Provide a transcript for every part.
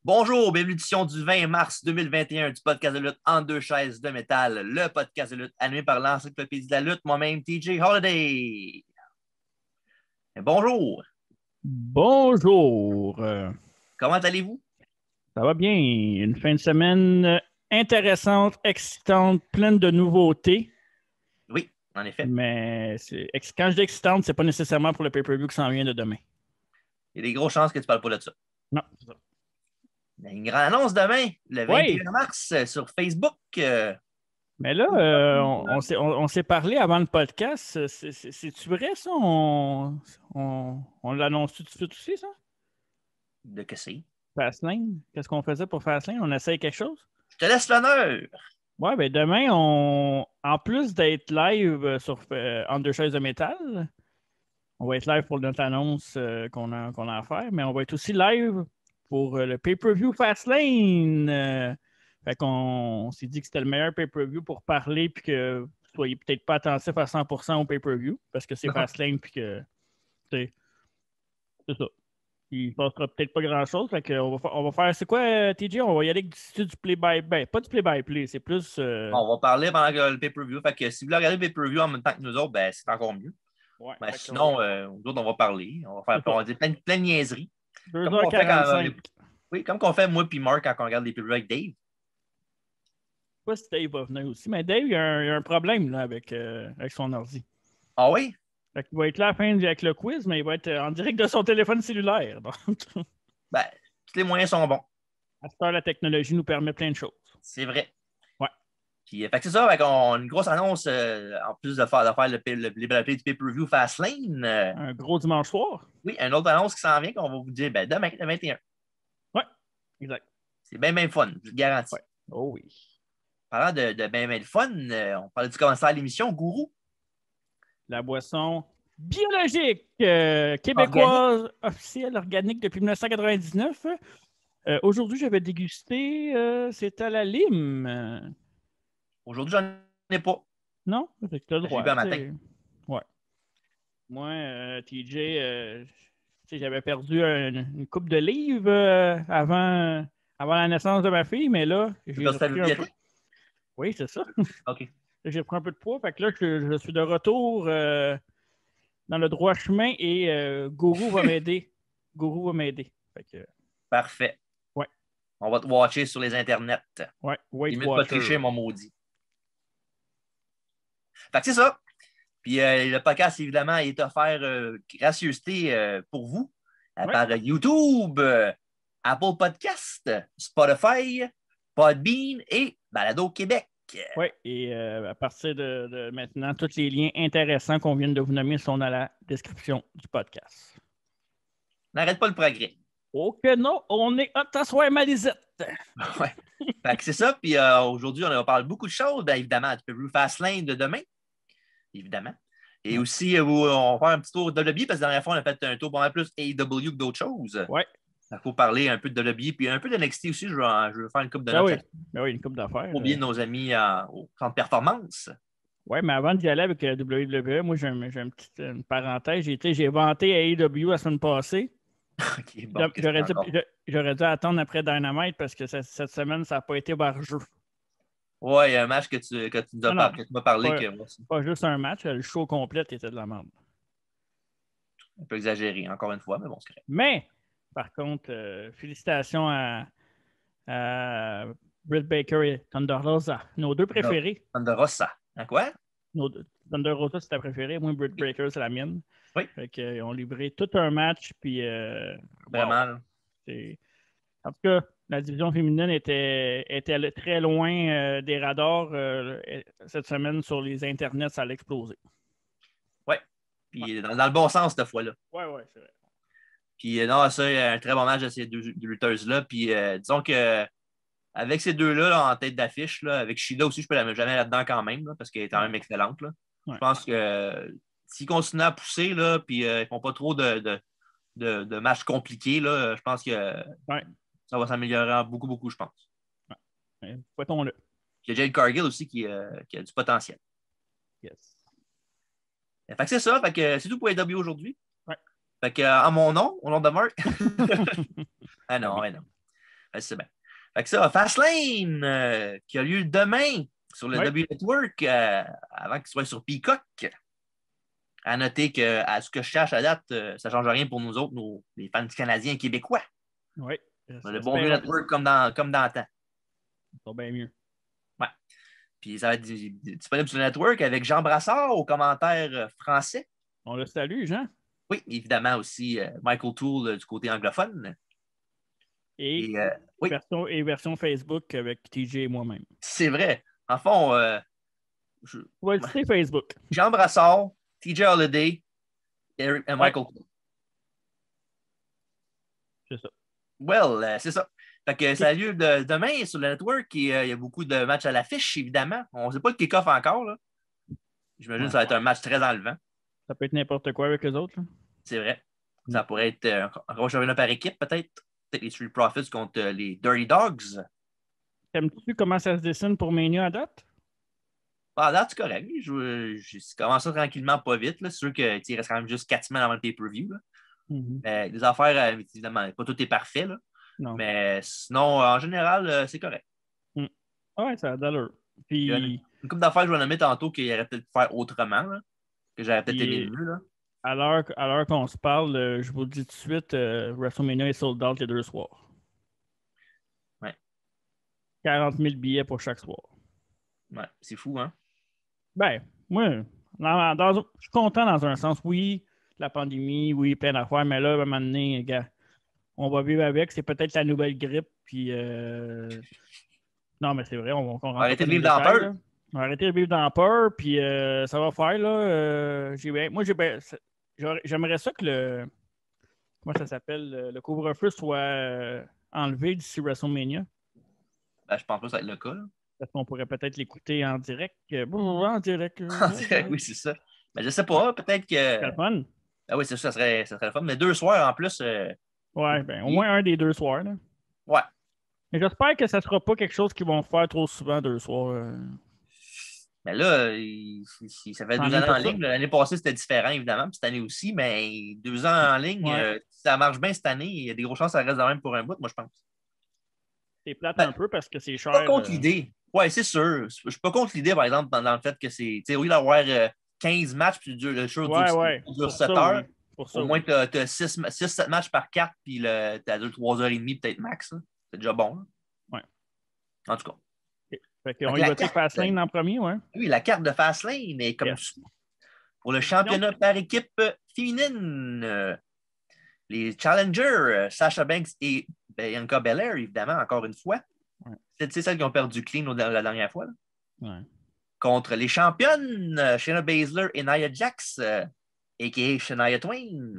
Bonjour, bienvenue à l'édition du 20 mars 2021 du podcast de lutte en deux chaises de métal, le podcast de lutte animé par l'encyclopédie de la lutte, moi-même TJ Holiday. Et bonjour, Bonjour. comment allez-vous? Ça va bien? Une fin de semaine intéressante, excitante, pleine de nouveautés. Oui, en effet. Mais quand je dis excitante, c'est pas nécessairement pour le pay-per-view qui s'en vient de demain. Il y a des grosses chances que tu ne parles pas de ça. Non, c'est ça. Il y a une grande annonce demain, le Oui, 21 mars, sur Facebook. mais là, on s'est parlé avant le podcast. C'est-tu vrai, ça? On l'annonce tout de suite aussi, ça? De que c'est? Fastlane? Qu'est-ce qu'on faisait pour Fastlane? On essaye quelque chose? Je te laisse l'honneur. Ouais, ben demain, en plus d'être live sur Under Chaises de métal, on va être live pour notre annonce qu'on a à faire, mais on va être aussi live pour le pay-per-view Fastlane. Fait qu'on s'est dit que c'était le meilleur pay-per-view pour parler puis que vous soyez peut-être pas attentif à 100% au pay-per-view parce que c'est Non. Fastlane puis que c'est ça. Il ne passera peut-être pas grand-chose. Fait qu'on on va faire, c'est quoi, TJ? On va y aller avec du play-by-play. Ben, pas du play-by-play, c'est plus... On va parler pendant le pay-per-view. Fait que si vous voulez regarder le pay-per-view en même temps que nous autres, ben, c'est encore mieux. Ouais, Ben, fait sinon, nous autres, on va parler. On va dire plein de niaiseries. Comme on fait quand, 2h45. oui, comme qu'on fait moi et Marc quand on regarde les pay-per-views avec Dave. Je sais pas si Dave va venir aussi, mais Dave, il y a un problème là, avec son ordi. Ah oui? Fait qu'il va être là à la fin avec le quiz, mais il va être en direct de son téléphone cellulaire. Donc, Ben, tous les moyens sont bons. à cette heure, la technologie nous permet plein de choses. C'est vrai. Ouais. Puis, fait que c'est ça, fait on a une grosse annonce en plus de faire le play du pay-per-view Fastlane. Un gros dimanche soir. Oui, une autre annonce qui s'en vient qu'on va vous dire ben, demain, le 21. Ouais, exact. C'est bien, bien fun, je le garantis. Ouais. Oh oui. Parlant de bien, bien fun, on parlait du commencement de l'émission, Gourou. La boisson biologique Organique. québécoise officielle organique depuis 1999. Aujourd'hui, j'avais dégusté, c'était à la lime. Aujourd'hui, j'en ai pas. Non? Fait que t'as le J'ai droit. bu un matin. Ouais. Moi, TJ, j'avais perdu une coupe de livres avant la naissance de ma fille, mais là, Tu j'ai passes ta repris un peu. bibliothèque? Oui, c'est ça. OK. J'ai repris un peu de poids. Fait que là, je suis de retour dans le droit chemin et Gourou va m'aider. Gourou va m'aider. Fait que, Parfait. ouais, On va te watcher sur les internets. ouais, Weight Limite pas tricher, Watcher. mon maudit. Fait que c'est ça. Puis le podcast, évidemment, est offert gracieuseté pour vous Ouais. par YouTube, Apple Podcast, Spotify, Podbean et Balado Québec. Ouais, et à partir de maintenant, tous les liens intéressants qu'on vient de vous nommer sont dans la description du podcast. N'arrête pas le progrès. Oh que non, on est hot à soir, Malisette. Ouais. Fait que c'est ça. Puis aujourd'hui, on va parler beaucoup de choses. Bien évidemment, tu peux vu Fastlane de demain, évidemment. Et aussi, on va faire un petit tour de WWE parce que la dernière fois, on a fait un tour pas mal plus AEW que d'autres choses. Ouais. Il faut parler un peu de WWE puis un peu de NXT aussi. Je veux faire une coupe de Ben notes oui. là-dessus. Ben oui, une couple d'affaires. Pour oublier nos amis au centre de performance. Ouais, mais avant d'y aller avec WWE, moi, j'ai une petite parenthèse. J'ai vanté à AEW la semaine passée. OK, bon, qu'est-ce que encore? J'aurais dû attendre après Dynamite parce que cette semaine, ça n'a pas été barjeux. Ouais, il y a un match que tu nous as Non, non, que tu m'as parlé pas, que moi, c'est pas juste un match. Le show complet était de la merde. un peu exagéré, encore une fois, mais bon, c'est correct. Mais, par contre, félicitations à Britt Baker et Thunder Rosa, nos deux préférés. Thunder Rosa. Hein, quoi? Thunder Rosa, c'est ta préférée. Moi, Britt Baker, c'est la mienne. Oui. Fait qu'ils ont livré tout un match. Puis, Vraiment. wow. En tout cas, la division féminine était très loin des radars cette semaine sur les internets, ça allait exploser. Oui. Puis dans le bon sens cette fois-là. Oui, c'est vrai. Puis non, ça, un très bon match de ces deux lutteuses-là. Puis disons que avec ces deux-là là, en tête d'affiche, là, avec Sheila aussi, je peux la mettre jamais là-dedans quand même, là, parce qu'elle est quand même excellente. Là. Ouais. Je pense que s'ils continuent à pousser, là, puis ils ne font pas trop de matchs compliqués, là, je pense que ça va s'améliorer beaucoup, beaucoup, je pense. Ouais. Fouettons-le. Il y a Jade Cargill aussi qui a du potentiel. Yes. Fait que c'est ça. Fait que c'est tout pour AEW aujourd'hui. Ouais. Fait que en mon nom, au nom de Marc. Ah non, oui. non. C'est bien. Fait que ça, Fastlane, qui a lieu demain sur le W Network, avant qu'il soit sur Peacock. À noter que, à ce que je cherche à date, ça ne change rien pour nous autres, les fans canadiens et québécois. Oui. Le bon vieux network comme dans le temps. Ça va bien mieux. Ouais. Puis ça va être disponible sur le network avec Jean Brassard aux commentaires français. On le salue, Jean. Oui, évidemment aussi Michael Toole du côté anglophone. Et oui. version Facebook avec TJ et moi-même. C'est vrai. En fond, on va le citer Facebook. Jean Brassard, TJ Holiday et Michael Toole. C'est ça. Well, c'est ça. Fait que ça a lieu demain sur le network et il y a beaucoup de matchs à l'affiche, évidemment. On ne sait pas le kick-off encore. Là. J'imagine que ça va être un match très enlevant. Ça peut être n'importe quoi avec eux autres. Là. C'est vrai. Ça pourrait être un championnat par équipe, peut-être. Peut-être les Street Profits contre les Dirty Dogs. T'aimes-tu comment ça se dessine pour Mania à date? À date, c'est correct. Je commence ça tranquillement, pas vite. C'est sûr qu'il reste quand même juste 4 semaines avant le pay-per-view. Les affaires, évidemment, pas tout est parfait. Là. Non. Mais sinon, en général, c'est correct. Ouais, ça a d'allure. Puis... une couple d'affaires que je vais nommer tantôt qu'il aurait peut-être pu faire autrement, là, que j'aurais peut-être aimé mieux. Là. À l'heure qu'on se parle, je vous le dis tout de suite, WrestleMania est sold out les 2 soirs. Ouais. 40 000 billets pour chaque soir. Ouais, c'est fou, hein? Ben, moi, je suis content dans un sens. Oui, la pandémie, oui, plein d'affaires, mais là, à un moment donné, gars, on va vivre avec. C'est peut-être la nouvelle grippe, puis... Non, mais c'est vrai, on va arrêter de vivre dans la peur. On va arrêter de vivre dans la peur, puis ça va faire, là. J'aimerais ça que le... Comment ça s'appelle? Le couvre-feu soit enlevé d'ici WrestleMania. Ben, je pense pas que ça va être le cas. Là. Parce qu'on pourrait peut-être l'écouter en direct. En direct. En direct, oui, c'est ça. Mais je sais pas, peut-être que... C'est le fun. Ah oui, c'est ça, ça serait le fun. Mais 2 soirs en plus... Ouais, ben, au moins un des 2 soirs. Là. Ouais. Mais j'espère que ça ne sera pas quelque chose qu'ils vont faire trop souvent 2 soirs. Mais là, ça fait 2 ans en ligne. L'année passée, c'était différent, évidemment. Puis cette année aussi, mais 2 ans en ligne, si ça marche bien cette année, il y a des gros chances que ça reste de même pour un bout, moi, je pense. C'est plate un peu parce que c'est cher. Je suis pas contre l'idée. Oui, c'est sûr. Je suis pas contre l'idée, par exemple, dans le fait que c'est. Au lieu d'avoir 15 matchs, puis le show dure 7 heures. Pour ça, au moins, tu as 6-7 matchs par carte, puis tu as 2-3 heures et demie, peut-être max. Hein. C'est déjà bon. Hein. Ouais. En tout cas. Fait qu'on y va avec Fastlane en premier, ouais. Oui, la carte de Fastlane est comme ça. Pour le championnat par équipe féminine. Les challengers, Sasha Banks et Bianca Belair, évidemment, encore une fois. Ouais. C'est celles qui ont perdu clean la dernière fois. Là. Ouais. Contre les championnes, Shayna Baszler et Nia Jax, a.k.a. Shania Twain.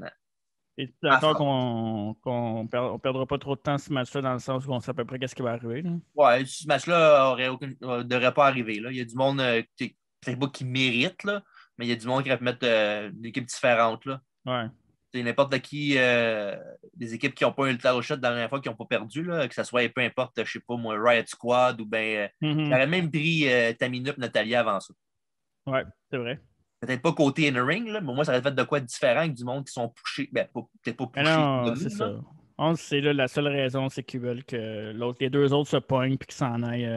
Et tu es d'accord qu'on ne perdra pas trop de temps ce match-là dans le sens où on sait à peu près qu'est-ce qui va arriver? Là? Ouais, ce match-là ne devrait pas arriver. Là. Il y a du monde peut-être pas qui mérite, là, mais il y a du monde qui aurait pu mettre une équipe différente. Là. Ouais. C'est n'importe qui, des équipes qui n'ont pas eu le title shot la dernière fois, qui n'ont pas perdu, là, que ce soit peu importe, je sais pas moi, Riot Squad ou bien. J'aurais même pris Tamina et Natalia avant ça. Ouais, c'est vrai. Peut-être pas côté in ring, là, mais moi, ça aurait fait de quoi de différent avec du monde qui sont pushés. Ben, peut-être pas pushés. Non, c'est ça. C'est là la seule raison, c'est qu'ils veulent que les 2 autres se pognent et qu'ils s'en aillent.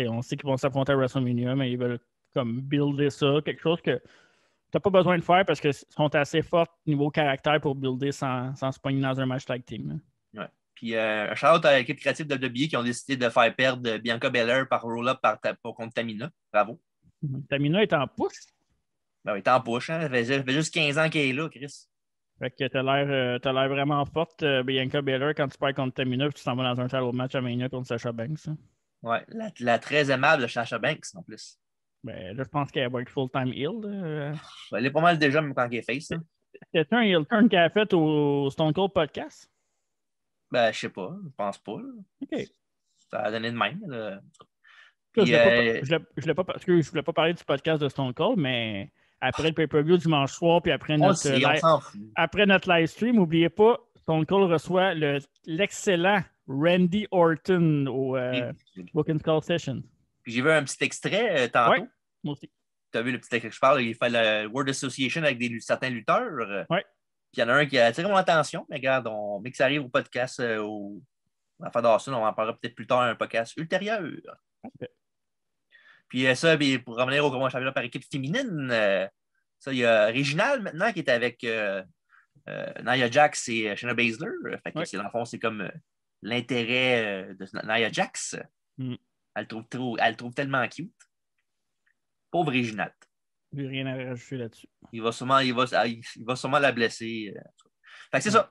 On sait qu'ils vont s'affronter à WrestleMania, mais ils veulent comme builder ça, quelque chose que t'as pas besoin de faire parce qu'ils sont assez forts niveau caractère pour builder sans se pogner dans un match tag team. Là. Ouais. Puis un shout-out à l'équipe créative de WWE qui ont décidé de faire perdre Bianca Belair par roll-up contre Tamina. Bravo. Tamina est en push. Ben oui, t'es en push, hein? Ça fait juste 15 ans qu'elle est là, Chris. Fait que t'as l'air vraiment forte, Bianca Belair, quand tu perds contre Tamina, puis tu t'en vas dans un title match à Mania contre Sasha Banks. Hein. Ouais, la très aimable Sasha Banks, en plus. Ben, là, je pense qu'elle va être full-time heel. Ben, elle est pas mal déjà, même quand elle est face. Hein. C'était un heel turn qu'elle a fait au Stone Cold Podcast? Ben, je sais pas, je pense pas. Là. OK. Ça a donné de même. Là. Puis, je voulais pas parler du podcast de Stone Cold, mais après le pay-per-view dimanche soir, puis après notre live stream, n'oubliez pas, Stone Cold reçoit l'excellent Randy Orton au Book and Call Session. Puis j'ai vu un petit extrait tantôt. Ouais, moi aussi. Tu as vu le petit extrait que je parle, il fait le Word Association avec certains lutteurs. Ouais. Puis il y en a un qui a attiré mon attention, mais regarde, mais que ça arrive au podcast L'affaire d'Austin, on en parlera peut-être plus tard dans un podcast ultérieur. Parfait. Puis ça, puis pour revenir au grand championnat par équipe féminine, ça, il y a Réginal maintenant qui est avec Nia Jax et Shayna Baszler. Fait que dans le fond, c'est comme l'intérêt de Nia Jax. Elle le trouve tellement cute. Pauvre Réginal. J'ai rien à rajouter là-dessus. Il va sûrement la blesser. Fait que c'est ça.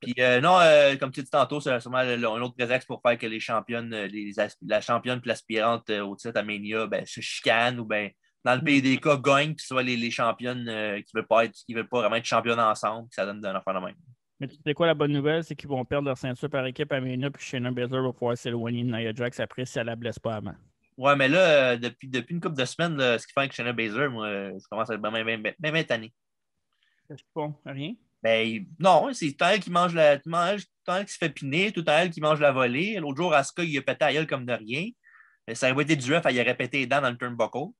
Puis non, comme tu dis tantôt, c'est sûrement un autre prétexte pour faire que les championnes, la championne et l'aspirante au titre à Mania se chicanent ou ben dans le pays des cas gagnent, puis soit les championnes qui ne veulent pas vraiment être championnes ensemble, puis ça donne un affaire de même. Mais tu sais quoi, la bonne nouvelle, c'est qu'ils vont perdre leur ceinture par équipe à Mania, puis Shayna Baszler va pouvoir s'éloigner de Nia Jax après si elle la blesse pas avant. Ouais, mais là, depuis une couple de semaines, là, ce qui fait avec Shayna Baszler, moi, je commence à être bien tanné. Qu'est-ce qu'ils font? Rien? Ben, non, c'est tout elle qui mange tout elle qui se fait piner, tout elle qui mange la volée. L'autre jour, Asuka, il a pété à gueule comme de rien. Ça aurait été du ref, il aurait pété les dents dans le turnbuckle.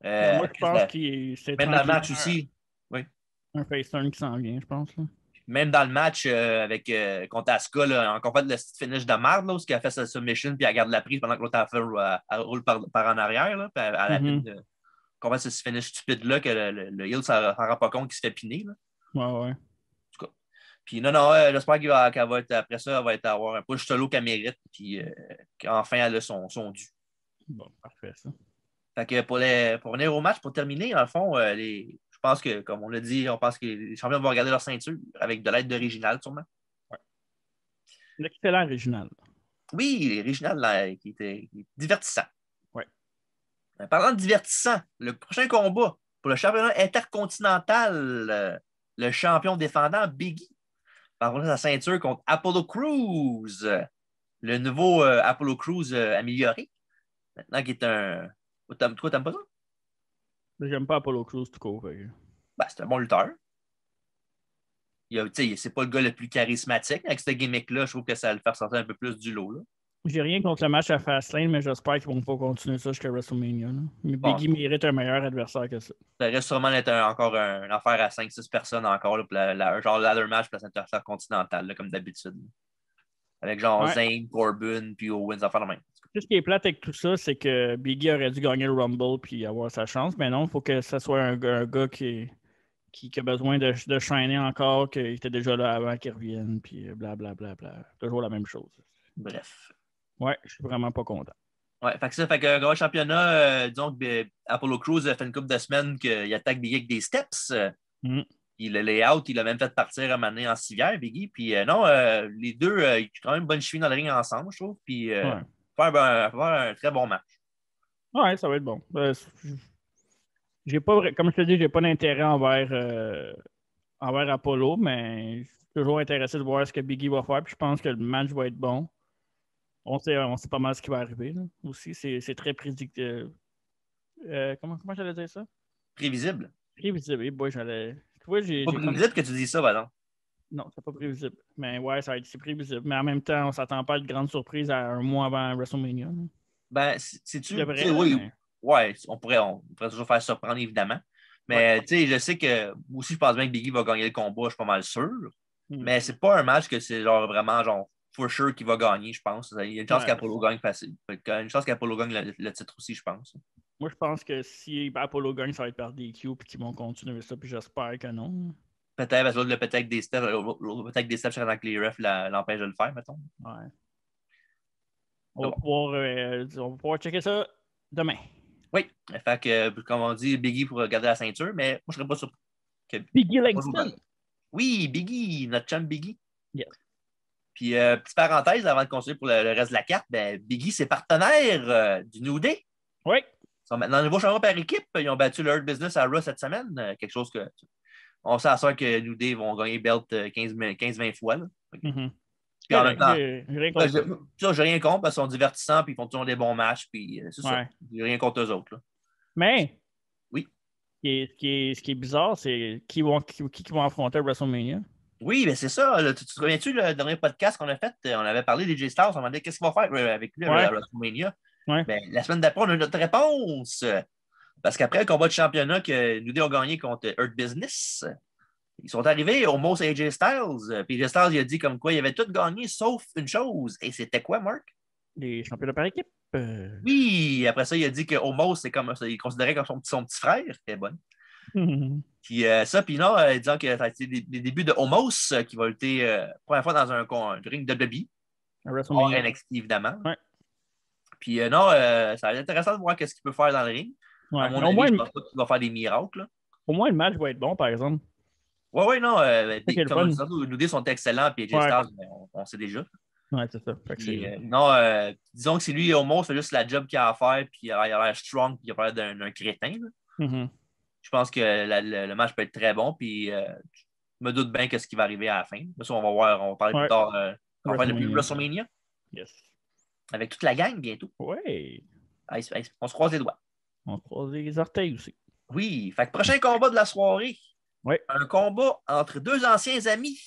Moi, je pense que c'est même dans le match aussi. Oui. Un face turn qui s'en vient, je pense. Là. Même dans le match contre Asuka, là, encore fait le finish de marde, là, où elle a fait sa submission, puis elle garde la prise pendant que l'autre elle roule par en arrière. Là, puis elle a qu'on fait ce finish stupide-là que le heel ne s'en rend pas compte qu'il se fait piner. Là. Ouais. En tout cas. Puis non, j'espère qu'elle va être, après ça, elle va avoir un push solo qu'elle mérite, puis qu'enfin elle a son dû. Bon, parfait, ça. Fait que pour venir au match, pour terminer, dans le fond, je pense que, comme on l'a dit, on pense que les champions vont regarder leur ceinture avec de l'aide d'Original, sûrement. Ouais. L'excellent Original. Oui, Original, qui était divertissant. Ouais. Parlant de divertissant, le prochain combat pour le championnat intercontinental, le champion défendant Biggie va prendre sa ceinture contre Apollo Crews, le nouveau Apollo Crews amélioré. Maintenant, qui est un. Toi, t'aimes pas ça? J'aime pas Apollo Crews tout court. Ben, c'est un bon lutteur. C'est pas le gars le plus charismatique. Avec ce gimmick-là, je trouve que ça va le faire sortir un peu plus du lot. Là. J'ai rien contre le match à Fastlane, mais j'espère qu'ils vont pas continuer ça jusqu'à WrestleMania. Là. Mais Biggie mérite un meilleur adversaire que ça. Ça reste sûrement d'être encore une affaire à 5-6 personnes encore, là, pour genre ladder match pour la ceinture continentale, là, comme d'habitude. Avec genre Zayn, Corbin, puis Owens, affaire de même. Tout ce qui est plate avec tout ça, c'est que Biggie aurait dû gagner le Rumble puis avoir sa chance. Mais non, il faut que ce soit un gars qui a besoin de shiner encore, qui était déjà là avant qu'il revienne, puis blablabla. Toujours la même chose. Bref. Ouais, je suis vraiment pas content. Ouais, fait que gros championnat, disons que Apollo Crews a fait une couple de semaines qu'il attaque Biggie avec des steps. Puis le layout, il a même fait partir à Mané en civière, Biggie. Puis non, les deux, ils ont quand même une bonne cheville dans le ring ensemble, je trouve. Puis faire un très bon match. Ouais, ça va être bon. J'ai pas, comme je te dis, j'ai pas d'intérêt envers Apollo, mais je suis toujours intéressé de voir ce que Biggie va faire. Puis je pense que le match va être bon. On sait pas mal ce qui va arriver. Là. Aussi, c'est très prédictible. Comment j'allais dire ça? Prévisible. Prévisible. Et boy, j'allais. C'est pas prévisible que tu dis ça, non? Non, c'est pas prévisible. Mais ouais, c'est prévisible. Mais en même temps, on s'attend pas à de grandes surprises à un mois avant WrestleMania. Là. Ben, c'est-tu. Oui, mais... Ouais, on pourrait toujours faire surprendre, évidemment. Mais tu sais, je sais que moi aussi, je pense bien que Biggie va gagner le combat, je suis pas mal sûr. Mais c'est pas un match que c'est genre vraiment genre for sure qu'il va gagner, je pense. Il y a une chance qu'Apollo gagne facile. Une chance qu'Apollo gagne le titre aussi, je pense. Moi, je pense que si Apollo gagne, ça va être par DQ puis qu'ils vont continuer ça, puis j'espère que non. Peut-être, parce que l'autre, peut-être des steps, pendant que les refs l'empêchent de le faire, mettons. Ouais. On va pouvoir checker ça demain. Oui. Fait que, comme on dit, Biggie pour garder la ceinture, mais moi, je serais pas surpris. Biggie Langston. Oui, Biggie, notre chum Biggie. Yes. Puis, petite parenthèse avant de continuer pour le reste de la carte, Biggie, c'est partenaire du New Day. Oui. Ils sont maintenant nouveau champion par équipe. Ils ont battu le Hurt Business à Raw cette semaine. Quelque chose que. On sait à ça que New Day vont gagner belt 15-20 fois. Là. Puis en même temps, j'ai rien contre parce qu'ils sont divertissants puis ils font toujours des bons matchs. Puis c'est ça. J'ai rien contre eux autres. Là. Mais. Oui. Ce qui est bizarre, c'est qui vont affronter à WrestleMania. Oui, mais c'est ça. Là, tu te souviens-tu, le dernier podcast qu'on a fait, on avait parlé des J-Stars, on s'est demandé qu'est-ce qu'il va faire avec lui à WrestleMania. Ouais. La semaine d'après, on a notre réponse. Parce qu'après le combat de championnat que nous deux ont gagné contre Hurt Business, Ils sont arrivés au Most AJ Styles. Puis AJ Styles, il a dit comme quoi il avait tout gagné sauf une chose. Et c'était quoi, Mark? Les championnats par équipe. Oui, après ça, il a dit que Omos, c'est comme il considérait comme son petit frère. C'était bon. Puis ça, puis non, disant que ça a été les débuts de Omos qui va lutter première fois dans un ring de WWE. Hors WrestleMania. NXT, évidemment. Ouais. Puis non, ça va être intéressant de voir ce qu'il peut faire dans le ring. À Ouais. mon Mais au avis, moins, je pense pas qu'il va faire des miracles. au moins, le match va être bon, par exemple. Oui, non. C'est qui est le Comme fun. nous deux sont excellents, puis AJ Ouais. Styles, on sait déjà. Ouais, c'est ça. Fait que Puis, c'est- non, disons que c'est lui, Omos, c'est juste la job qu'il a à faire, puis il a l'air strong, puis il a l'air d'un crétin. Là. Mhm. Je pense que le match peut être très bon, puis je me doute bien ce qui va arriver à la fin. Ça, on va voir, on va parler plus Ouais. tard. On va faire depuis WrestleMania. WrestleMania Yes. avec toute la gang bientôt. Ouais. On se croise les doigts. On croise les orteils aussi. Oui, fait que prochain combat de la soirée. Ouais. Un combat entre deux anciens amis.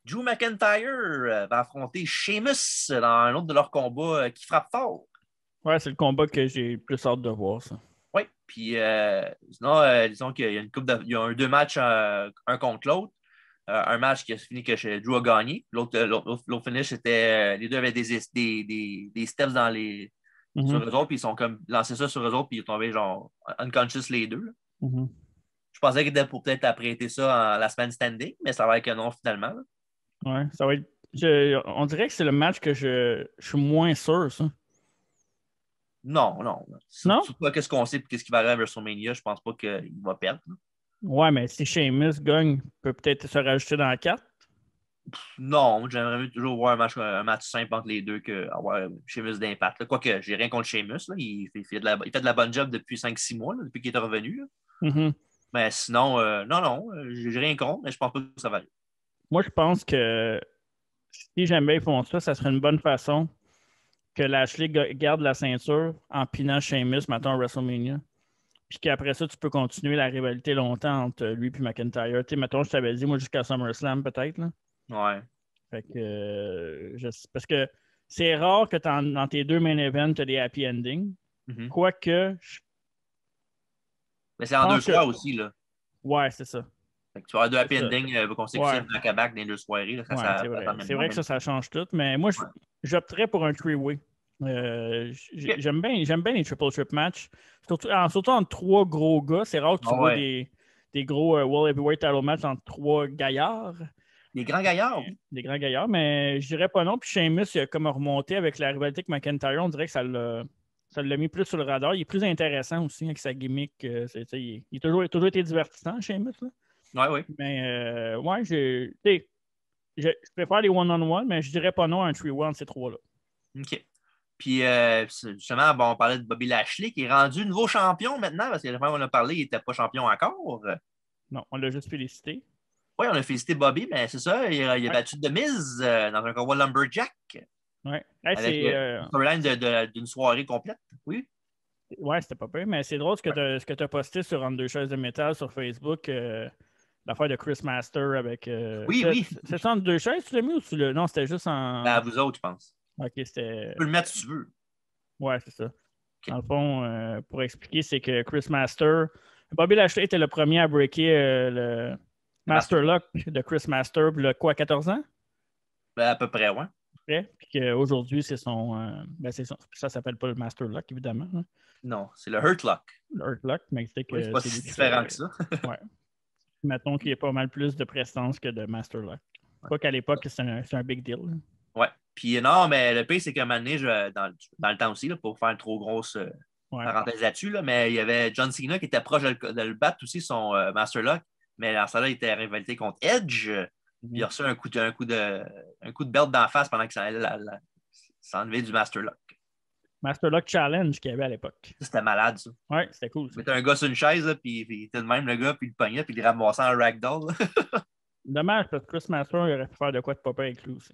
Drew McIntyre va affronter Sheamus dans un autre de leurs combats qui frappe fort. Ouais, c'est le combat que j'ai plus hâte de voir, ça. Oui, puis sinon, disons qu'il y a il y a deux matchs, un contre l'autre. Un match qui a fini que Drew a gagné. L'autre finish, c'était les deux avaient des steps sur eux autres, puis ils sont comme lancés ça sur eux autres, puis ils sont tombés genre unconscious les deux. Je pensais qu'il était pour peut-être apprêter ça en la semaine standing, mais ça va être que non finalement. Là. Ouais, ça va être. On dirait que c'est le match que je suis moins sûr, ça. Non. Non? Surtout pas qu'est-ce qu'on sait et qu'est-ce qui va arriver à WrestleMania, je pense pas qu'il va perdre. Là. Ouais, mais si Sheamus gagne, il peut peut-être se rajouter dans la 4. Non, moi, j'aimerais mieux toujours voir un match simple entre les deux qu'avoir Sheamus d'impact. Là. Quoique, j'ai rien contre Sheamus. Là. Il fait de la bonne job depuis 5-6 mois, là, depuis qu'il est revenu. Là. Mais sinon, non, j'ai rien contre, mais je pense pas que ça va aller. Moi, je pense que si jamais ils font ça, ça serait une bonne façon que Lashley garde la ceinture en pinant Sheamus maintenant à WrestleMania. Puis qu'après ça, tu peux continuer la rivalité longtemps entre lui et McIntyre. Tu sais, mettons, je t'avais dit, moi, jusqu'à SummerSlam, peut-être. Là. Ouais. Fait que, parce que c'est rare que dans tes deux main events, tu as des happy endings. Mm-hmm. Quoique. Mais c'est en deux soirs aussi, là. Ouais, c'est ça. Fait que tu vas avoir deux happy endings consécutifs back-à-back dans les deux soirées. Là, c'est vrai. C'est vrai que ça change tout. Mais moi, j'opterais pour un three-way. J'aime bien les triple-trip matchs. Surtout entre trois gros gars. C'est rare que tu vois des gros World Heavyweight Title match entre trois gaillards. Des grands gaillards. Des grands gaillards, mais je dirais pas non. Puis Sheamus, il a comme remonté avec la rivalité avec McIntyre. On dirait que ça l'a mis plus sur le radar. Il est plus intéressant aussi avec sa gimmick. Il a toujours été divertissant, Sheamus. Oui. Mais je préfère les one-on-one, mais je dirais pas non à un 3-1 de ces trois-là. OK. Puis, justement, on parlait de Bobby Lashley qui est rendu nouveau champion maintenant, parce que la fois où on a parlé, il n'était pas champion encore. Non, on l'a juste félicité. Oui, on a félicité Bobby, mais c'est ça, il a battu de mise dans un combat Lumberjack. Oui. Avec une storyline d'une soirée complète. Oui. Ouais, c'était pas pire, mais c'est drôle ce que tu as posté sur Entre deux chaises de métal sur Facebook. L'affaire de Chris Master avec. Oui. C'est ça Entre deux chaises, tu l'as mis ou tu l'as. Non, c'était juste en. À vous autres, je pense. Ok, c'était. Tu peux le mettre si tu veux. Ouais, c'est ça. Okay. Dans le fond, pour expliquer, c'est que Chris Master. Bobby Lashley était le premier à breaker le Master Lock de Chris Master, le quoi, 14 ans? Ben, à peu près, ouais. Puis qu'aujourd'hui, c'est son. Ça s'appelle pas le Master Lock, évidemment. Hein. Non, c'est le Hurt Lock. Le Hurt Lock, mais c'est que. Oui, c'est pas si différent que ça. Ouais. Mettons qu'il y a pas mal plus de prestance que de Master Lock. Quoi qu'à l'époque, c'est un big deal. Là. Ouais. Puis non, mais le pire, c'est qu'à un moment donné, dans le temps aussi, là, pour faire une trop grosse parenthèse là-dessus, là, mais il y avait John Cena qui était proche de le battre aussi, son Master Lock. Mais dans ça là il était en rivalité contre Edge. Puis il a reçu un coup de belt d'en face pendant qu'il s'enlevait du Master Lock. Master Lock Challenge qu'il y avait à l'époque. C'était malade, ça. Ouais, c'était cool. Tu mettais un gars sur une chaise, là, puis il était de même, le gars, puis il le pognait, puis il le ramassait en ragdoll. Dommage, parce que Chris Master, il aurait pu faire de quoi de papa avec lui aussi.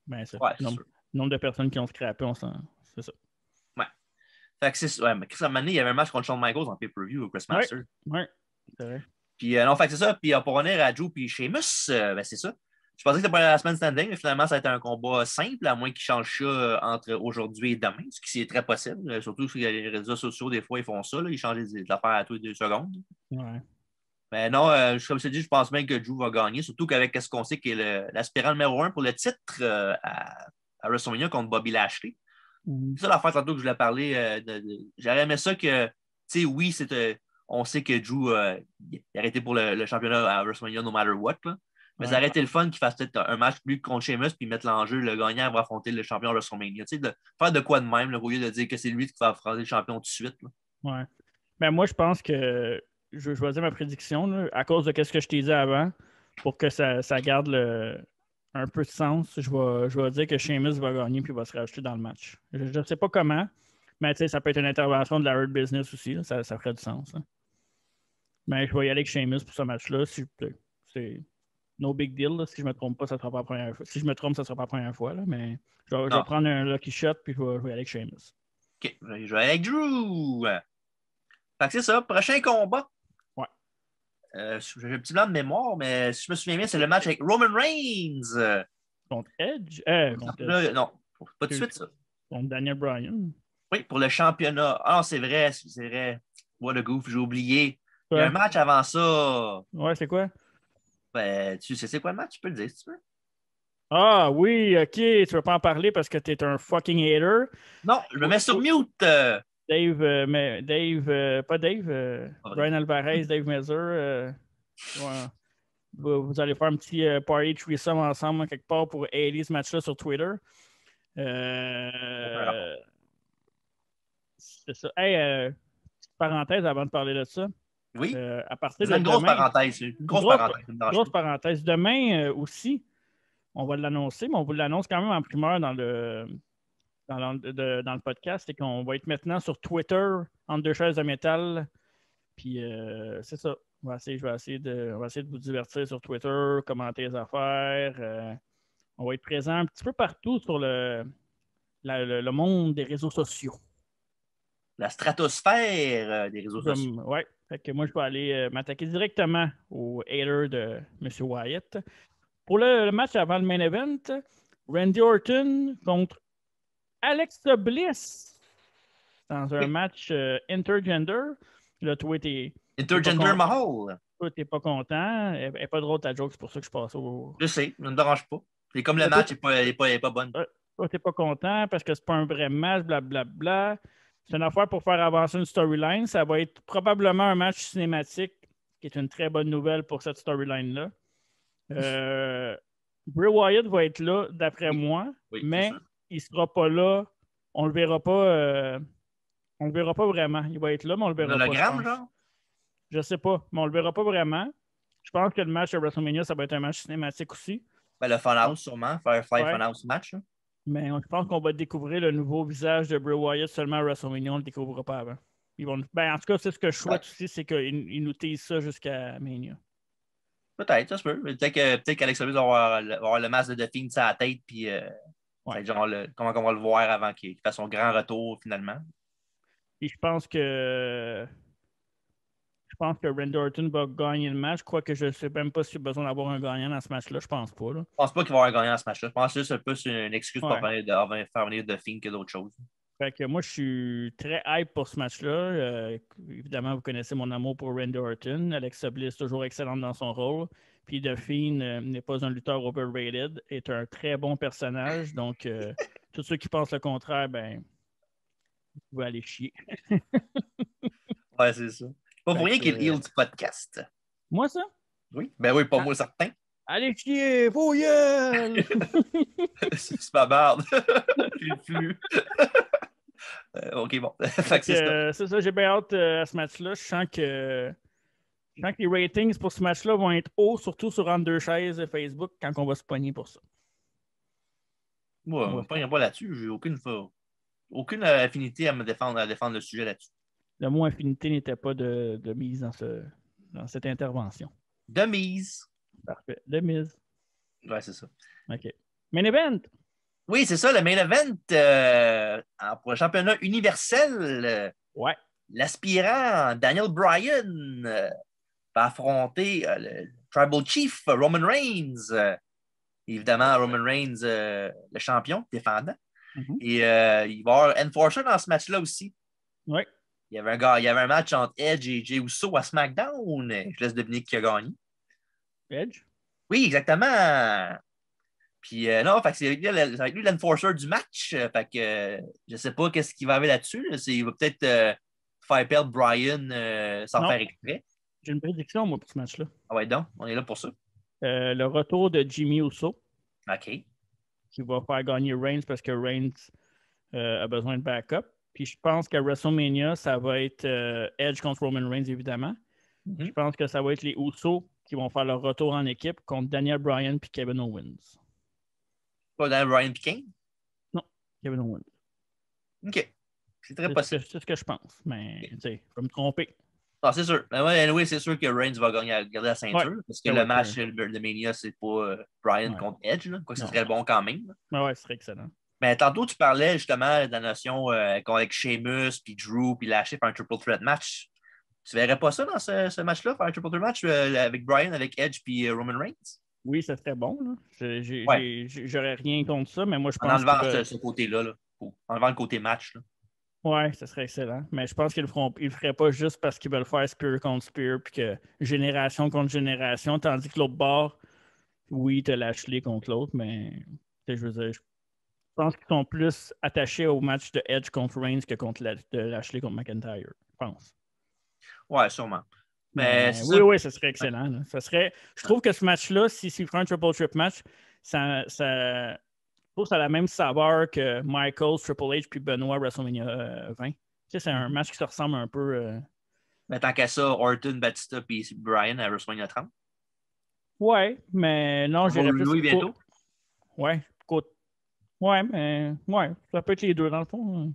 Ben, ça. Ouais, nombre de personnes qui ont scrappé, c'est ça. Ouais. Fait que c'est. Ouais, mais Chris, à un moment donné, il y avait un match contre Shawn Michaels en pay-per-view au Chris Master. Ouais, c'est vrai. Puis non, fait que c'est ça. Puis pour revenir à Drew puis Sheamus, ben c'est ça. Je pensais que c'était pas la semaine standing, mais finalement, ça a été un combat simple, à moins qu'ils changent ça entre aujourd'hui et demain, ce qui est très possible. Surtout sur les réseaux sociaux, des fois, ils font ça. Là, ils changent les affaires à tous les 2 secondes. Ouais. Mais non, comme je te dis, je pense même que Drew va gagner, surtout qu'avec ce qu'on sait qui est l'aspirant numéro 1 pour le titre à WrestleMania contre Bobby Lashley. C'est ça l'affaire tantôt que je voulais parler. J'aurais aimé ça que, tu sais, oui, on sait que Drew il a arrêté pour le championnat à WrestleMania no matter what. Là. Mais ça aurait été le fun qu'il fasse peut-être un match plus contre Sheamus puis mettre l'enjeu, le gagnant va affronter le champion à WrestleMania. Tu sais, de faire de quoi de même, là, au lieu de dire que c'est lui qui va affronter le champion tout de suite. Là. Ouais. Ben, moi, je pense que je vais dire ma prédiction là, à cause de ce que je t'ai dit avant pour que ça garde un peu de sens. Je vais dire que Sheamus va gagner puis va se rajouter dans le match. Je ne sais pas comment, mais ça peut être une intervention de la Hurt Business aussi. Là, ça ferait du sens. Là. Mais je vais y aller avec Sheamus pour ce match-là. C'est no big deal. Là. Si je ne me trompe pas, ça ne sera pas la première fois. Si je me trompe, ça ne sera pas la première fois. Là, mais je vais prendre un lucky shot puis je vais y aller avec Sheamus. OK. Je vais aller avec Drew. Fait que c'est ça. Prochain combat. Ouais. J'ai un petit blanc de mémoire, mais si je me souviens bien, c'est le match avec Roman Reigns. Contre Edge? Contre Edge. Non, pas tout de suite, ça. Contre Daniel Bryan. Oui, pour le championnat. Ah non, c'est vrai. What a goof, j'ai oublié. Ouais. Il y a un match avant ça. Ouais, c'est quoi? Ben, tu sais c'est quoi le match? Tu peux le dire si tu veux. Ah oui, ok, tu veux pas en parler parce que t'es un fucking hater. Non, je me mets sur mute. Pas Dave, Brian Alvarez, Dave Mezer. Ouais. Vous allez faire un petit party threesome ensemble quelque part pour aider ce match-là sur Twitter. C'est ça. Hey, petite parenthèse avant de parler de ça. Oui. À partir c'est de une grosse demain, parenthèse. Grosse parenthèse. Demain aussi, on va l'annoncer, mais on vous l'annonce quand même en primeur dans le podcast, c'est qu'on va être maintenant sur Twitter, entre deux chaises de métal. Puis c'est ça. On va essayer de vous divertir sur Twitter, commenter les affaires. On va être présent un petit peu partout sur le monde des réseaux sociaux. La stratosphère des réseaux sociaux. Oui. Fait que moi, je vais aller m'attaquer directement au hater de M. Wyatt. Pour le match avant le main event, Randy Orton contre Alex Bliss dans un match intergender. Là, toi, Intergender Mahal. Toi, t'es pas content. Elle n'est pas drôle ta joke, c'est pour ça que je passe au. Je sais, ça ne me dérange pas. C'est comme le match n'est pas bonne. Toi, t'es pas content parce que c'est pas un vrai match, blablabla. C'est une affaire pour faire avancer une storyline. Ça va être probablement un match cinématique, qui est une très bonne nouvelle pour cette storyline-là. Bray Wyatt va être là, d'après moi, mais il sera pas là. On le verra pas. On le verra pas vraiment. Il va être là, mais on le verra pas. Hologramme, genre? Je sais pas, mais on le verra pas vraiment. Je pense que le match à WrestleMania, ça va être un match cinématique aussi. Ben, le Funhouse, sûrement. Firefly Funhouse match. Hein? Mais je pense qu'on va découvrir le nouveau visage de Bray Wyatt seulement à WrestleMania. On ne le découvrira pas avant. En tout cas, c'est ce que je souhaite aussi, c'est qu'ils nous teasent ça jusqu'à Mania. Peut-être, ça se peut. Peut-être qu'Alex Bliss va avoir le masque de The Fiend sur la tête, puis genre comment on va le voir avant qu'il fasse son grand retour finalement. Et je pense que Randy Orton va gagner le match, quoique je ne sais même pas s'il y a besoin d'avoir un gagnant dans ce match-là. Je pense pas. Là. Je pense pas qu'il va y avoir un gagnant dans ce match-là. Je pense que c'est un peu une excuse pour faire venir The Fiend que d'autres choses. Fait que moi, je suis très hype pour ce match-là. Évidemment, vous connaissez mon amour pour Randy Orton. Alexa Bliss, toujours excellente dans son rôle. Puis The Fiend n'est pas un lutteur overrated, est un très bon personnage. Donc, tous ceux qui pensent le contraire, ben, vous pouvez aller chier. Ouais, c'est ça. Pas pour rien qu'il est le heel du podcast. Moi, ça? Oui. Ben oui, pas moi, certain. Allez chier, faux gueule! C'est pas barde. J'ai plus. OK, bon. C'est ça, j'ai bien hâte à ce match-là. Je sens que les ratings pour ce match-là vont être hauts, surtout sur Entre deux chaises Facebook, quand on va se pogner pour ça. Moi, on ne pogne pas là-dessus. J'ai aucune affinité à défendre le sujet là-dessus. Le mot affinité n'était pas de mise dans cette intervention. De mise. Parfait. De mise. Ouais, c'est ça. OK. Main event. Oui, c'est ça, le main event pour le championnat universel. Ouais. L'aspirant Daniel Bryan va affronter le Tribal Chief Roman Reigns. Évidemment, Roman Reigns, le champion, défendant. Mm-hmm. Et il va y avoir Enforcer dans ce match-là aussi. Oui. il y avait un match entre Edge et Jey Uso à SmackDown. Je laisse deviner qui a gagné. Edge? Oui, exactement. Puis non, fait que c'est avec lui l'enforcer du match. Fait que je sais pas qu'est-ce qu'il va avoir là-dessus. Là. Il va peut-être faire perdre Brian sans Non. faire exprès. J'ai une prédiction, moi, pour ce match-là. Ah ouais, donc, on est là pour ça. Le retour de Jimmy Uso, OK. qui va faire gagner Reigns parce que Reigns a besoin de backup. Puis je pense qu'à WrestleMania, ça va être Edge contre Roman Reigns, évidemment. Je pense que ça va être les Usos qui vont faire leur retour en équipe contre Daniel Bryan et Kevin Owens. Pas dans Brian King? Non, Kevin Owens. OK. C'est très possible. C'est ce que je pense. Mais, tu sais, je vais me tromper. Ah, c'est sûr. Mais ouais, anyway, c'est sûr que Reigns va garder la ceinture. Ouais. Parce que le match de Mania, c'est pas Bryan contre Edge. Là. Quoi que ce serait bon quand même. Ouais, ce serait excellent. Mais tantôt, tu parlais justement de la notion avec Sheamus, puis Drew, puis Lashley faire un triple threat match. Tu verrais pas ça dans ce match-là, faire un triple threat match avec Bryan, avec Edge, puis Roman Reigns? Oui, ça serait bon. J'aurais rien contre ça, mais moi, je pense. En enlevant ce côté-là, en enlevant le côté match. Là. Ouais, ça serait excellent. Mais je pense qu'ils le feraient pas juste parce qu'ils veulent faire Spear contre Spear, puis que génération contre génération, tandis que l'autre bord, oui, t'as Lashley contre l'autre, mais je veux dire, je pense qu'ils sont plus attachés au match de Edge contre Reigns que contre de Lashley contre McIntyre, je pense. Ouais, sûrement. Mais oui, ça serait excellent. Là. Je trouve que ce match-là, s'il ferait un triple match, ça je trouve que ça a la même saveur que Michaels, Triple H puis Benoit WrestleMania 20. Tu sais, c'est un match qui se ressemble un peu. Mais tant qu'à ça, Orton, Batista puis Bryan à WrestleMania 30. Ouais, mais non, j'irais plus. Louis bientôt. Ouais, ouais, mais ouais, ça peut être les deux dans le fond.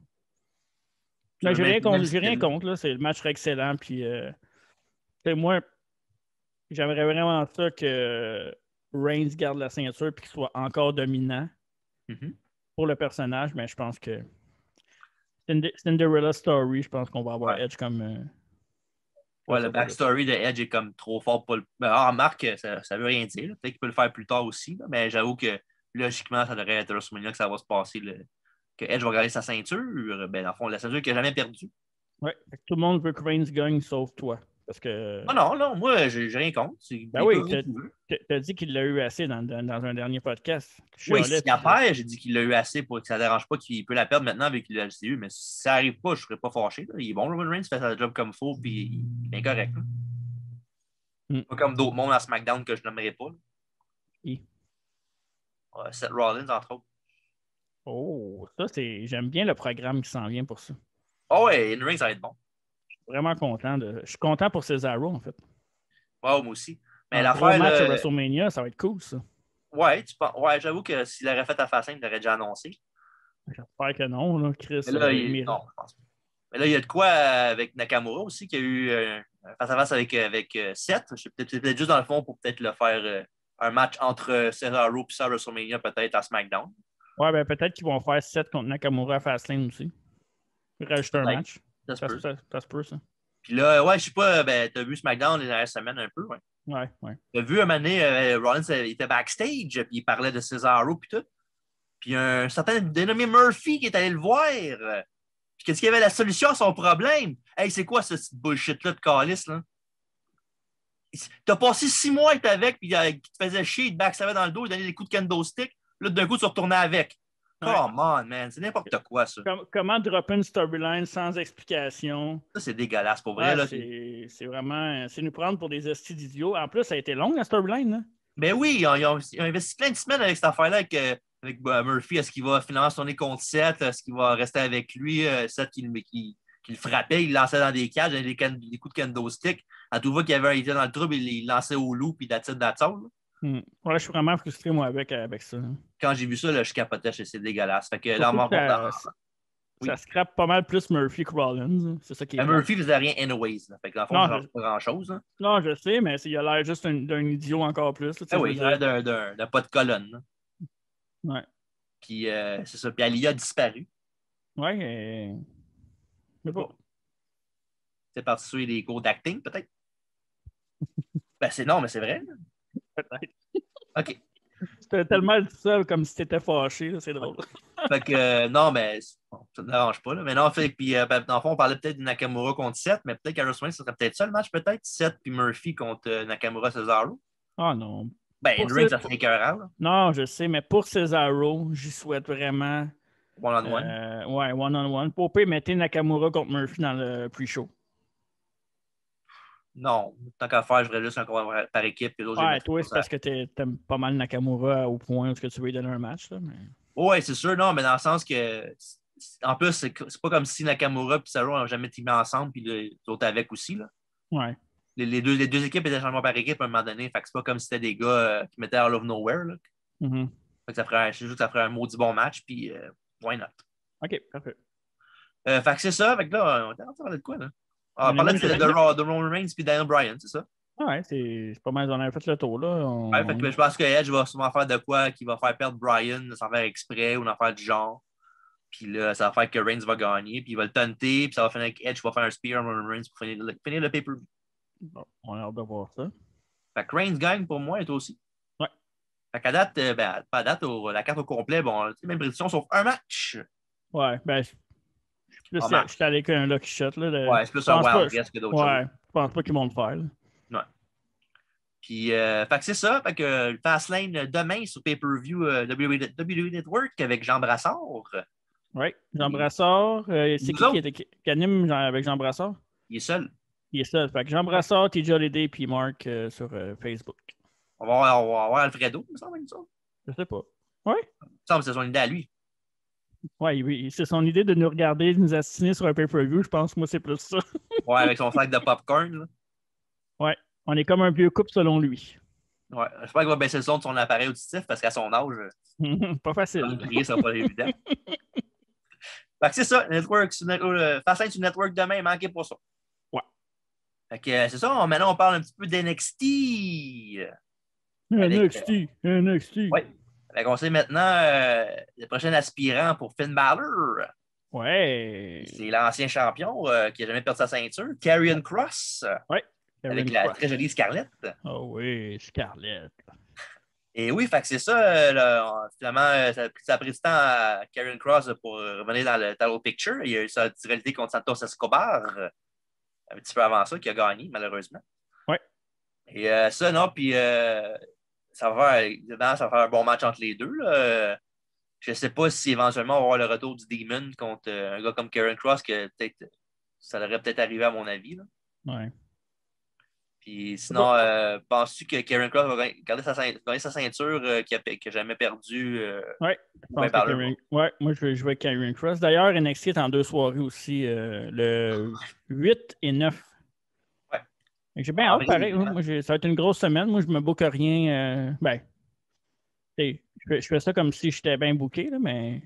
Mais j'ai rien contre, là. Le match serait excellent. Puis moi, j'aimerais vraiment ça que Reigns garde la ceinture et qu'il soit encore dominant. Pour le personnage, mais je pense que Cinderella Story, je pense qu'on va avoir Edge comme. Le backstory de Edge est comme trop fort pour le. Remarque, ça veut rien dire. Peut-être qu'il peut le faire plus tard aussi, là, mais j'avoue que logiquement, ça devrait être WrestleMania que ça va se passer. Que Edge va garder sa ceinture. Ben, dans le fond, la ceinture qu'il n'a jamais perdue. Ouais, tout le monde veut que Reigns gagne sauf toi. Parce que... Non, moi, j'ai rien contre. Ben oui, t'as dit qu'il l'a eu assez dans un dernier podcast. Oui, si il perd, j'ai dit qu'il l'a eu assez pour que ça ne dérange pas qu'il peut la perdre maintenant avec le LCU, mais si ça n'arrive pas, je ne serais pas fâché. Là. Il est bon, Roman Reigns fait sa job comme il faut, puis il est bien correct. Pas comme d'autres mondes à SmackDown que je n'aimerais pas. Seth Rollins, entre autres. Oh, ça, j'aime bien le programme qui s'en vient pour ça. Oh ouais, In-Ring, ça va être bon. Vraiment content. Je suis content pour Cesaro, en fait. Wow, moi aussi. Mais l'affaire match à WrestleMania, ça va être cool, ça. Ouais, j'avoue que s'il aurait fait à Fastlane, il l'aurait déjà annoncé. J'espère que non, là, Chris. Mais là, non, je pense pas. Mais là, il y a de quoi avec Nakamura aussi, qui a eu un face-à-face avec Seth. C'est peut-être juste dans le fond pour peut-être le faire un match entre Cesaro et ça WrestleMania, peut-être à SmackDown. Ouais, ben peut-être qu'ils vont faire Seth contre Nakamura à Fastlane aussi. Rajouter un match. Ça se peut, ça. Puis là, ouais, je sais pas, t'as vu SmackDown les dernières semaines un peu, ouais. Ouais. T'as vu un moment donné, Rollins il était backstage, puis il parlait de Cesaro, puis tout. Puis un certain dénommé Murphy qui est allé le voir. Puis qu'est-ce qu'il y avait la solution à son problème? Hey, c'est quoi ce bullshit-là de calice, là? T'as passé 6 mois à être avec, puis il te faisait chier, il te backstabait dans le dos, il donnait des coups de kendo stick. Là, d'un coup, tu retournais avec. Come on, man. C'est n'importe quoi, ça. Comment dropper une storyline sans explication? Ça, c'est dégueulasse, pour vrai. Là, c'est vraiment... C'est nous prendre pour des hosties d'idiots. En plus, ça a été long, la storyline, là. Ben oui, ils ont investi plein de semaines avec cette affaire-là avec Murphy. Est-ce qu'il va finalement tourner contre Seth? Est-ce qu'il va rester avec lui? Seth qui le frappait, il le lançait dans des cages, des coups de kendo stick. À tout va qu'il était dans le trouble, il lançait au loup, puis that's it. Ouais, je suis vraiment frustré, moi, avec ça. Quand j'ai vu ça, là, je capotais, c'est dégueulasse. Fait que là, ça scrape pas mal plus Murphy que Rollins. C'est ça qui est. Murphy faisait rien anyways. Là. Fait que dans le fond, ça ne pas grand-chose. Hein. Non, je sais, mais il a l'air juste d'un idiot encore plus. Là, oui, il a l'air d'un pas de colonne. Là. Ouais. Puis c'est ça. Puis Aliyah a disparu. Ouais. Mais bon. C'est parti sur les cours d'acting, peut-être? Non, mais c'est vrai. Peut-être. OK. C'était tellement dit ça comme si t'étais fâché, c'est drôle. Fait que non, mais ça ne te dérange pas. Là. Mais non, fait, puis, dans le fond, on parlait peut-être de Nakamura contre Seth, mais peut-être qu'à WrestleMania, ce serait peut-être ça le match, peut-être. Seth puis Murphy contre Nakamura Cesaro. Ah non. Ben, Pour une ring, ça serait écœurant, là. Non, je sais, mais pour Cesaro, j'y souhaite vraiment. One-on-one. Ouais, one-on-one. Pour pas mettre Nakamura contre Murphy dans le pre-show. Non, tant qu'à faire, je ferais juste un combat par équipe. Puis Ouais, toi, c'est parce que t'aimes pas mal Nakamura au point où tu veux lui donner un match. Là, mais... Oui, c'est sûr, non, mais dans le sens que. En plus, c'est pas comme si Nakamura et Cesaro n'ont jamais teamé ensemble, puis les autres avec aussi. Là. Ouais. Les deux équipes étaient changement par équipe à un moment donné. Fait que c'est pas comme si c'était des gars qui mettaient Out of Nowhere. Là. Mm-hmm. Fait que c'est juste que ça ferait un maudit bon match, puis why not? OK, parfait. Fait que c'est ça. Fait que là, on parlait de quoi, là? On parlait de Roman Reigns puis Daniel Bryan, c'est ça? Ouais, c'est pas mal. On avait fait le tour, là. Ouais, fait que je pense que Edge va souvent faire de quoi qui va faire perdre Bryan sans faire exprès ou d'en faire du genre. Puis là, ça va faire que Reigns va gagner, puis il va le tenter, puis ça va finir avec Edge qui va faire un spear à Roman Reigns pour finir le pay-per-view. Bon, on a hâte de voir ça. Fait que Reigns gagne pour moi et toi aussi. Ouais. Fait qu'à date, pas à date, la carte au complet, bon, même prédiction sauf un match. Ouais, ben, je suis allé avec un lucky shot. Là, ouais, c'est plus un wild guess que d'autres choses. Ouais, je pense pas qu'ils vont le faire. Là. Ouais. Puis, fait que c'est ça. Fait que Fastlane demain sur pay-per-view WWE Network avec Jean Brassard. Oui, Jean Brassard. C'est qui anime avec Jean Brassard? Il est seul. Il est seul. Fait que Jean Brassard, TJ Holiday puis Mark sur Facebook. On va avoir Alfredo, il me semble, ça. Je sais pas. Oui? Il me semble que c'est son idée à lui. Oui, c'est son idée de nous regarder, de nous assassiner sur un pay-per-view. Je pense, moi, c'est plus ça. Ouais, avec son sac de popcorn. Là. Ouais, on est comme un vieux couple selon lui. Ouais, j'espère qu'il va baisser le son de son appareil auditif parce qu'à son âge, pas facile. Crier, ça va pas évident. Fait que c'est ça, Fastlane sur Network demain, manquez pas ça. Ouais. Fait que c'est ça, maintenant on parle un petit peu d'NXT. NXT. Oui. Fait qu'on sait maintenant le prochain aspirant pour Finn Balor. Ouais. C'est l'ancien champion qui n'a jamais perdu sa ceinture, Karrion Kross. Ouais. Avec la très jolie Scarlett. Oh oui, Scarlett. Et oui, fait que c'est ça. Finalement, ça a pris du temps à Karrion Kross pour revenir dans le title picture. Il y a eu sa rivalité contre Santos Escobar un petit peu avant ça, qui a gagné, malheureusement. Oui. Et ça, non, puis ça va faire un bon match entre les deux. Là. Je ne sais pas si éventuellement on va avoir le retour du Demon contre un gars comme Karrion Kross, que peut-être ça aurait peut-être arrivé à mon avis. Là. Ouais. Puis sinon, penses-tu que Karrion Kross va gagner sa ceinture qu'il n'a jamais perdue? Oui, moi je vais avec Karrion Kross. D'ailleurs, NXT est en 2 soirées aussi, le 8 et 9. Ouais. J'ai bien hâte, pareil. Moi, ça va être une grosse semaine. Moi, je me book rien. Je fais ça comme si j'étais bien booké, là, mais.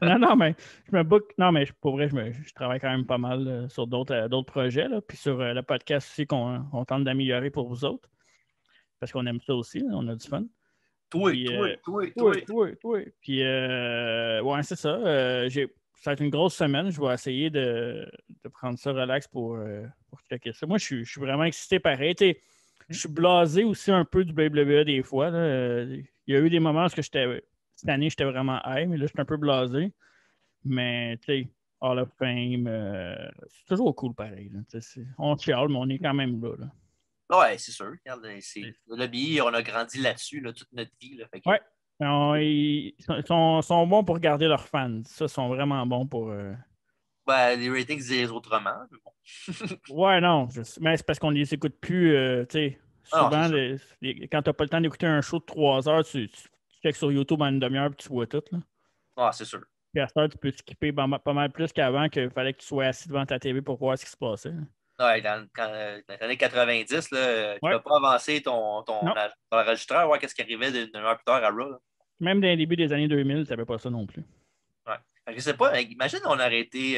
non, mais je me book. Non, mais pour vrai, je travaille quand même pas mal sur d'autres projets, là, puis sur le podcast aussi qu'on tente d'améliorer pour vous autres. Parce qu'on aime ça aussi, là, on a du fun. Toi. Puis, ouais, c'est ça. Ça va être une grosse semaine. Je vais essayer de prendre ça relax pour checker ça. Moi, je suis vraiment excité pareil. Je suis blasé aussi un peu du WWE des fois. Là. Il y a eu des moments où cette année, j'étais vraiment high, mais là, je suis un peu blasé. Mais, tu sais, Hall of Fame, c'est toujours cool pareil. Là. On chiale, mais on est quand même là. Ouais, c'est sûr. Regarde, le lobby, on a grandi là-dessus toute notre vie. Là, fait que... Ouais. Ils sont bons pour garder leurs fans. Ça, ils sont vraiment bons pour. Ben, les ratings disent autrement. Mais bon. Ouais, non. Mais c'est parce qu'on les écoute plus. Tu sais, souvent, quand tu n'as pas le temps d'écouter un show de 3 heures, tu checkes sur YouTube en une demi-heure et tu vois tout. Là. Ah, c'est sûr. Puis à cette heure, tu peux skipper pas mal plus qu'avant qu'il fallait que tu sois assis devant ta TV pour voir ce qui se passait. Ouais, dans les années 90, là, tu ne peux pas avancer ton enregistreur, voir qu'est-ce qui arrivait d'une heure plus tard à Raw. Là. Même dans les débuts des années 2000, tu n'avais pas ça non plus. Ouais. Je sais pas, imagine on aurait pu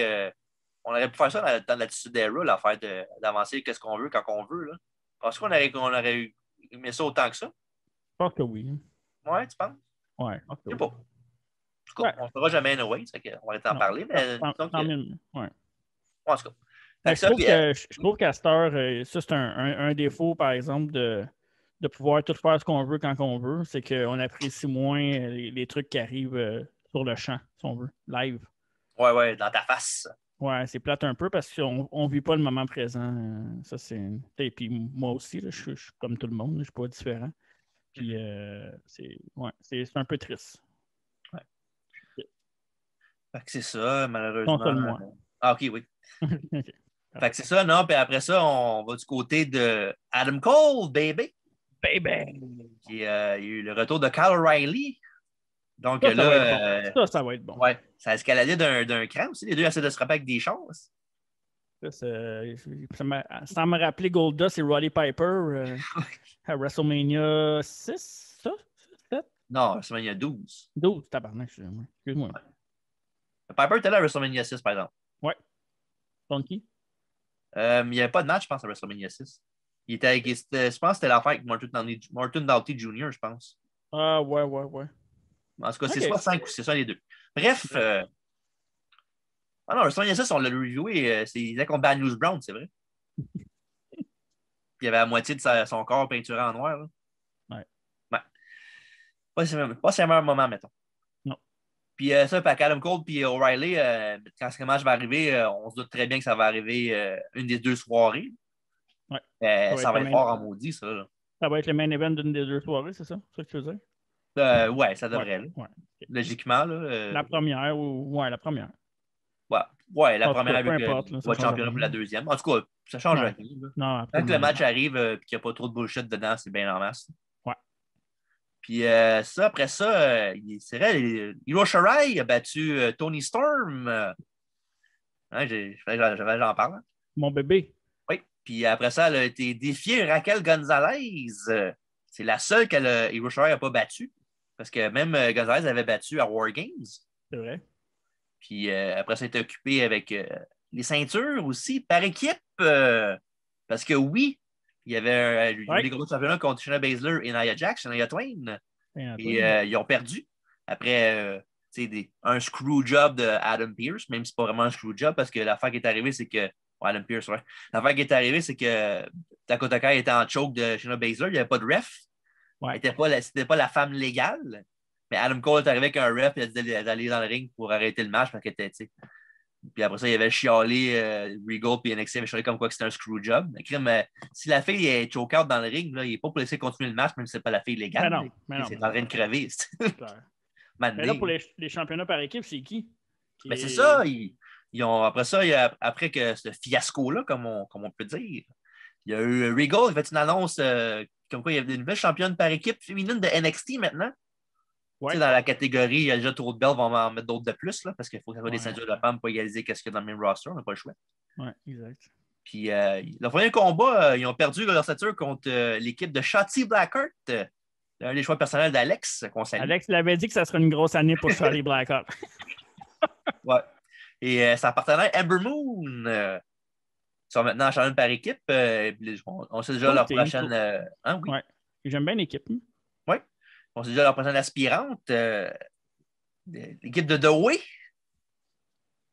faire ça dans l'attitude d'Era, l'affaire d'avancer qu'est-ce qu'on veut quand on veut. Là. Penses-tu qu'on aurait aimé ça autant que ça? Je pense que oui. Ouais, tu penses? Ouais. Je sais pas. En tout cas, on ne fera jamais anyway, on va en parler, mais ouais. En tout cas. Je trouve qu'à cette heure, ça c'est un défaut, par exemple, de pouvoir tout faire ce qu'on veut quand on veut, c'est qu'on apprécie moins les trucs qui arrivent sur le champ, si on veut, live. Ouais, dans ta face. Ouais, c'est plate un peu parce qu'on ne vit pas le moment présent. Ça, c'est. Et puis moi aussi, là, je suis comme tout le monde, je ne suis pas différent. Puis c'est un peu triste. Ouais. Fait que c'est ça, malheureusement. Console-moi. Ah, OK, oui. OK. Fait que c'est ça, non? Puis après ça, on va du côté de Adam Cole, baby. Baby! Il y a eu le retour de Kyle O'Reilly. Donc Ça va être bon. là, Ça va être bon. ouais, ça a escaladé d'un cran aussi. Les deux essaient de se frapper avec des choses. Sans me rappeler Goldust et Roddy Piper à WrestleMania 6, ça? 7? Non, WrestleMania 12. 12, tabarnak, excuse-moi. Ouais. Piper était là à WrestleMania 6, par exemple. Ouais. Contre qui? Il n'y avait pas de match, je pense, à WrestleMania 6. Je pense que c'était l'affaire avec Martin Doughty Jr., je pense. Ah, ouais. En tout cas, c'est OK. soit 5 ou c'est ça les deux. Bref. Ah non, WrestleMania 6, on l'a reviewé. C'est contre Bad News Brown, c'est vrai. Puis il y avait la moitié de son corps peinturé en noir. Là. Ouais. Pas c'est un meilleur moment, mettons. Non. Puis ça, puis avec Adam Cole puis O'Reilly, quand ce match va arriver, on se doute très bien que ça va arriver une des deux soirées. Ouais. Ça va être fort en maudit, ça. Là. Ça va être le main event d'une des deux soirées, c'est ça? C'est ça que tu veux dire? Ouais, ça devrait. Ouais. Là. Logiquement. Là, la première ou. Ouais, la première. Ouais, la En première tout cas, avec peu importe, là, ça votre change championnat rien. pour la deuxième. En tout cas, ça change rien. Non, Tant absolument. que le match arrive et qu'il n'y a pas trop de bullshit dedans, c'est bien en masse. Ouais. Puis ça, après ça, c'est vrai, Io Shirai a battu Tony Storm. Hein, j'en parle. Hein. Mon bébé. Oui. Puis après ça, elle a été défiée Raquel Gonzalez. C'est la seule que Io Shirai n'a pas battue. Parce que même Gonzalez avait battu à War Games. C'est vrai. Puis après ça, elle a été occupée avec les ceintures aussi, par équipe. Parce que oui, il y avait des gros championnats contre Shayna Baszler et Nia Jax, Shania Twain. Et ils ont perdu. Après, un screw job de Adam Pearce, même si c'est pas vraiment un screw job, parce que l'affaire qui est arrivée, c'est que. Adam Pearce, ouais. L'affaire qui est arrivée, c'est que Dakota Kai était en choke de Shayna Baszler, il n'y avait pas de ref. Ouais. C'était pas la femme légale. Mais Adam Cole est arrivé avec un ref et a dit d'aller dans le ring pour arrêter le match parce que puis après ça, il avait chialé Regal et NXT avait chialé comme quoi que c'était un screw job. Si la fille est choke out dans le ring, là, il n'est pas pour laisser continuer le match, même si c'est pas la fille légale. C'est en train de crever. Mais là, pour les championnats par équipe, c'est qui? Ben, c'est ça. Après ça, après que ce fiasco-là, comme on peut dire, il y a eu Regal, il a fait une annonce comme quoi il y avait une nouvelle championne par équipe féminine de NXT maintenant. Ouais. Dans la catégorie, il y a déjà trop de belles, on va en mettre d'autres de plus, là, parce qu'il faut que ça soit des ceintures de femmes pour égaliser ce qu'il y a dans le même roster, on n'a pas le choix. Oui, exact. Puis, le premier combat, ils ont perdu leur ceinture contre l'équipe de Shotzi Blackheart, un des choix personnels d'Alex, qu'on salue. Alex l'avait dit que ça serait une grosse année pour Shotzi Blackheart. Ouais. Et sa partenaire Ember Moon sont maintenant championnes par équipe. On sait déjà leur prochaine. Oui. Ouais. J'aime bien l'équipe. Oui. On sait déjà leur prochaine aspirante. L'équipe de The Way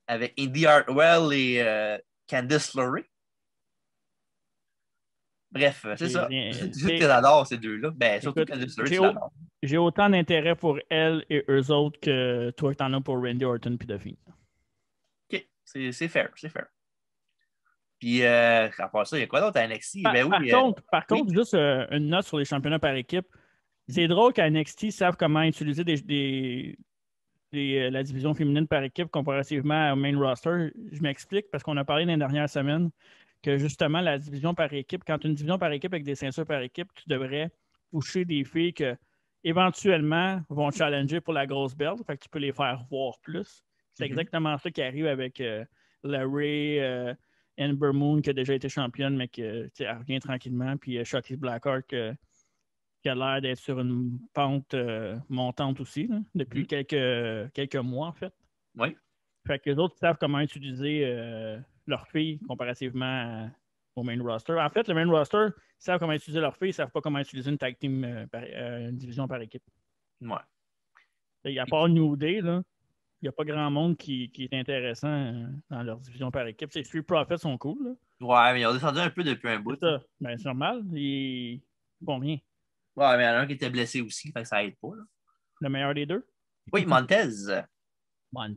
avec Indy Hartwell et Candice LeRae. Bref, c'est ça. Je les adore, ces deux-là. Ben, surtout Candice LeRae, j'ai autant d'intérêt pour elle et eux autres que toi que t'en as pour Randy Orton et The Fiend. OK, c'est fair, c'est fair. Puis, à part ça, il y a quoi d'autre à NXT? Par contre, juste une note sur les championnats par équipe. C'est drôle qu'à NXT savent comment utiliser la division féminine par équipe comparativement au main roster. Je m'explique parce qu'on a parlé dans les dernières semaines que justement, la division par équipe, quand une division par équipe avec des ceintures par équipe, tu devrais toucher des filles qui éventuellement vont challenger pour la grosse belt. Fait que tu peux les faire voir plus. C'est exactement ça qui arrive avec Larry, Ember Moon qui a déjà été championne, mais qui revient tranquillement. Puis Shotzi Blackheart qui a l'air d'être sur une pente montante aussi, là, depuis quelques mois, en fait. Oui. Fait que les autres savent comment utiliser leurs filles comparativement au main roster. En fait, le main roster, ils savent comment utiliser leurs filles, ils ne savent pas comment utiliser une tag team, une division par équipe. Ouais. À part New Day, là, il n'y a pas grand monde qui est intéressant dans leur division par équipe. Les Street Profits sont cool. Là. Ouais, mais ils ont descendu un peu depuis un bout. C'est normal. Ils font rien. Ouais, mais il y en a un qui était blessé aussi, fait que ça aide pas. Là. Le meilleur des deux? Oui, Montez. Montez.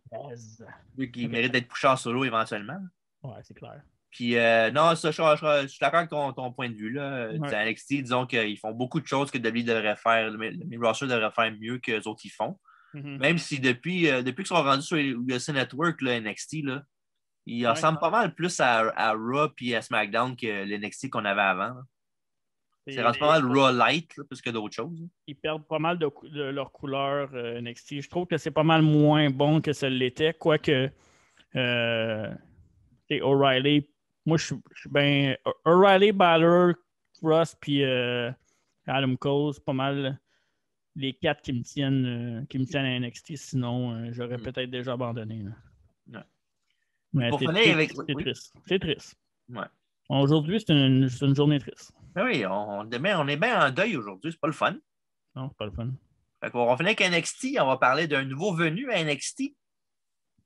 Lui qui Ok. mérite d'être poussé en solo éventuellement. Ouais, c'est clair. Puis, non, ça, je suis d'accord avec ton point de vue. Là. Ouais. Dans NXT, disons qu'ils font beaucoup de choses que WWE devrait faire, le roster devrait faire mieux que les autres ils font. Mhm. Même si depuis qu'ils sont rendus sur USA Network, là, NXT, là, il Ouais. ressemble pas mal plus à Raw et à SmackDown que l'NXT qu'on avait avant. Là. C'est rendu pas mal Raw Light là, plus que d'autres choses. Ils perdent pas mal de leur couleur NXT. Je trouve que c'est pas mal moins bon que ça l'était, quoique O'Reilly, moi je suis bien. O'Reilly, Balor, Ross puis Adam Cole, c'est pas mal les quatre qui me tiennent à NXT. Sinon, j'aurais peut-être déjà abandonné. Là. Ouais. Mais Pour c'est finir avec. triste. C'est triste. Ouais. Aujourd'hui, c'est une journée triste. Ben oui, on est bien en deuil aujourd'hui, c'est pas le fun. Non, c'est pas le fun. Fait qu'on va finir avec NXT, on va parler d'un nouveau venu à NXT.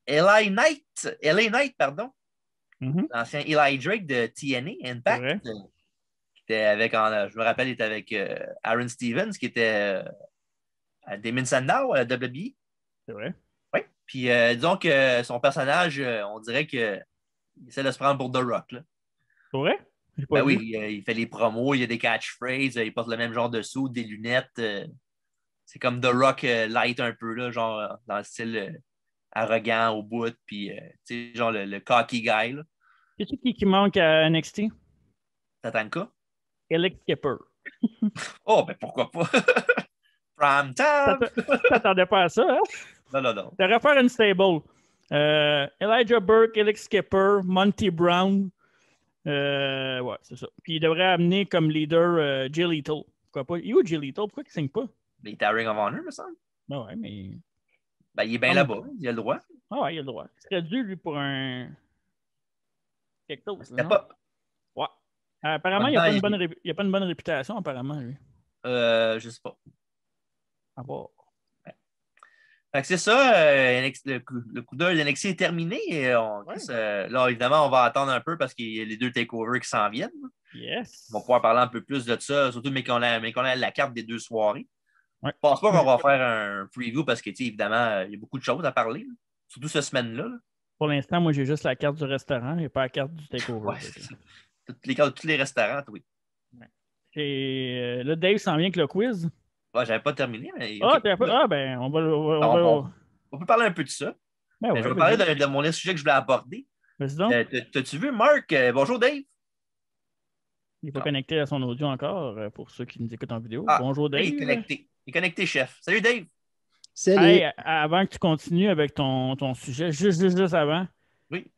LA Knight, pardon. Mm-hmm. L'ancien Eli Drake de TNA Impact. Qui était avec, je me rappelle, il était avec Aaron Stevens, qui était à Damon Sandow à WWE. C'est vrai. Oui. Puis disons que son personnage, on dirait qu'il essaie de se prendre pour The Rock. Là. C'est vrai? J'ai pas Ben vu. oui, il fait les promos, il y a des catchphrases, il porte le même genre de sous, des lunettes. C'est comme The Rock light un peu, là, genre dans le style arrogant au bout, puis tu sais, genre le cocky guy. Là. Sais-tu qui manque à NXT? Tatanka? Alex Skipper. Oh, ben pourquoi pas? Prime time! T'attendais pas à ça, hein? Non. T'aurais faire une stable. Elijah Burke, Alex Skipper, Monty Brown. Ouais, c'est ça. Puis il devrait amener comme leader Jay Lethal. Pourquoi pas? Il est où Jay Lethal? Pourquoi il signe pas? Il est à Ring of Honor, me semble. Ben ouais, mais. Ben, il est bien là-bas, il a le droit. Ah ouais, il a le droit. Il serait dû, lui, pour un. Quelque chose, C'était non? pas. Ouais. Apparemment, il n'y a, a pas une bonne réputation, apparemment, lui. Je sais pas. À part. Fait que c'est ça, le coup d'œil de NXT est terminé. Et là, évidemment, on va attendre un peu parce qu'il y a les deux takeovers qui s'en viennent. Yes. On va pouvoir parler un peu plus de ça, surtout mais qu'on a la carte des deux soirées. Ouais. Je pense pas qu'on va faire un preview parce que, évidemment, il y a beaucoup de choses à parler. Là. Surtout cette semaine-là. Là. Pour l'instant, moi, j'ai juste la carte du restaurant et pas la carte du takeover. Ouais, toutes les cartes de tous les restaurants, oui. Ouais. Et là, Dave s'en vient avec le quiz. Ouais, j'avais pas terminé, mais. Ah, Okay. ben, On peut parler un peu de ça. Ben ouais, je vais parler de mon sujet que je voulais aborder. T'as-tu vu, Marc? Bonjour, Dave. Il n'est pas connecté à son audio encore pour ceux qui nous écoutent en vidéo. Ah, bonjour, Dave. Il est connecté, chef. Salut, Dave. Salut. Hey, avant que tu continues avec ton sujet, juste avant. Oui.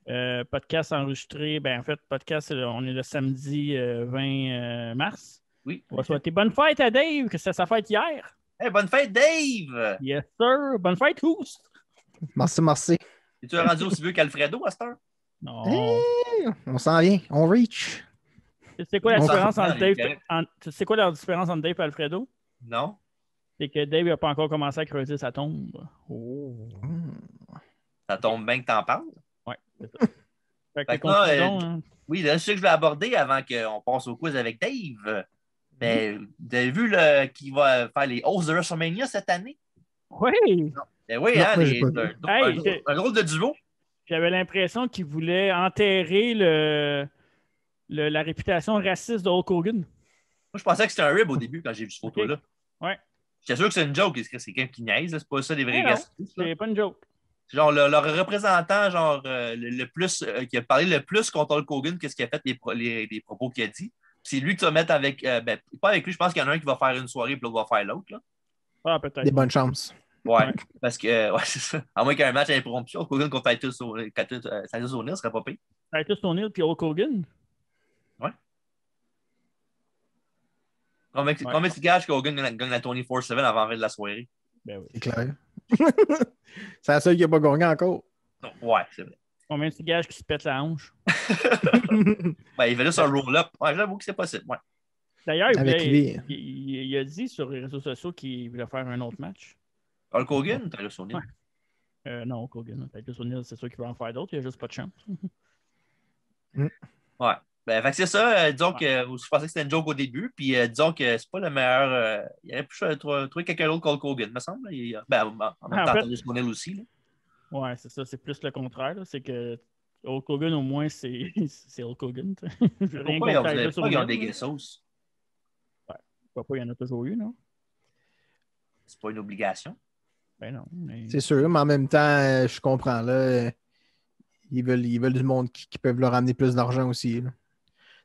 Podcast enregistré. Ben, en fait, podcast, on est le samedi 20 mars. Oui. On va souhaiter bonne fête à Dave, que c'était sa fête hier. Hey, bonne fête, Dave! Yes, sir. Bonne fête, tous. Merci. Es-tu rendu aussi vieux qu'Alfredo à cette heure? Non. Hey, on s'en vient. On reach. C'est quoi la différence entre Dave c'est quoi la différence entre Dave et Alfredo? Non. C'est que Dave n'a pas encore commencé à creuser sa tombe. Oh. Ça tombe bien que t'en parles. Ouais, c'est ça. Fait que hein. Oui, là, je sais que je vais aborder avant qu'on passe au quiz avec Dave. Mais vous avez vu qu'il va faire les hosts de WrestleMania cette année? Oui! Ben oui, non, hein, un drôle de duo. J'avais l'impression qu'il voulait enterrer la réputation raciste de Hulk Hogan. Moi, je pensais que c'était un rib au début quand j'ai vu cette photo-là. Okay. Ouais. J'étais sûr que c'est une joke. C'est quelqu'un qui niaise. C'est pas ça, les vrais racistes. C'est pas une joke. Genre, leur représentant, genre, le plus, qui a parlé le plus contre Hulk Hogan, qu'est-ce qu'il a fait, les propos qu'il a dit. C'est lui qui va mettre avec. Pas avec lui, je pense qu'il y en a un qui va faire une soirée et l'autre va faire l'autre. Là. Ah, peut-être. Des bonnes chances. Ouais, parce que, c'est ça. À moins qu'il y ait un match à l'impromptu, Hulk Hogan contre Titus O'Neil, ce serait pas pire. Titus O'Neil puis Hulk Hogan? Ouais. Combien tu gages qu'Hogan gagne la 24/7 avant la fin de la soirée? Ben oui. C'est clair. C'est la seule qui n'a pas gagné encore. Ouais, c'est vrai. Combien tu gages qui se pète la hanche? Il fait juste un roll-up. Ouais, j'avoue que c'est possible. Ouais. D'ailleurs, il a dit sur les réseaux sociaux qu'il voulait faire un autre match. Hulk Hogan ou Titus O'Neil? Non, Hulk Hogan. Titus O'Neil, c'est sûr qu'il va en faire d'autres. Il n'y a juste pas de chance. Ouais. Ben, fait que c'est ça. Disons que je pensais que c'était une joke au début. Puis disons que c'est pas le meilleur. Il aurait pu trouver quelqu'un d'autre qu'Hulk Hogan, me semble. En même temps, Titus O'Neil aussi. Là. Ouais, c'est ça. C'est plus le contraire. Là. C'est que Hulk Hogan, au moins, c'est Hulk Hogan. Je veux rien Pourquoi contre Titus ils ont des O'Neil. guessos? Ouais. Pourquoi pas, il y en a toujours eu, non? C'est pas une obligation. Ben non. Mais... C'est sûr, mais en même temps, je comprends. Là, ils veulent du monde qui peuvent leur amener plus d'argent aussi. Là.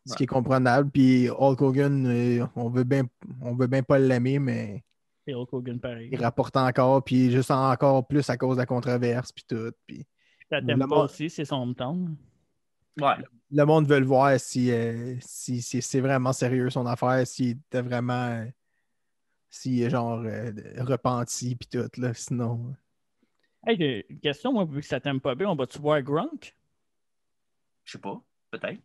Ce qui est comprenable. Puis Hulk Hogan, on veut bien pas l'aimer, mais C'est Hulk Hogan pareil. il rapporte encore, puis juste encore plus à cause de la controverse, puis tout. Puis Ça t'aime pas aussi, c'est son hometown. Ouais. le monde veut le voir si c'est vraiment sérieux son affaire, s'il était vraiment s'il est genre repenti puis tout là, sinon. Hey, une question, moi, vu que ça t'aime pas bien, on va-tu voir Gronk? Je sais pas. Peut-être.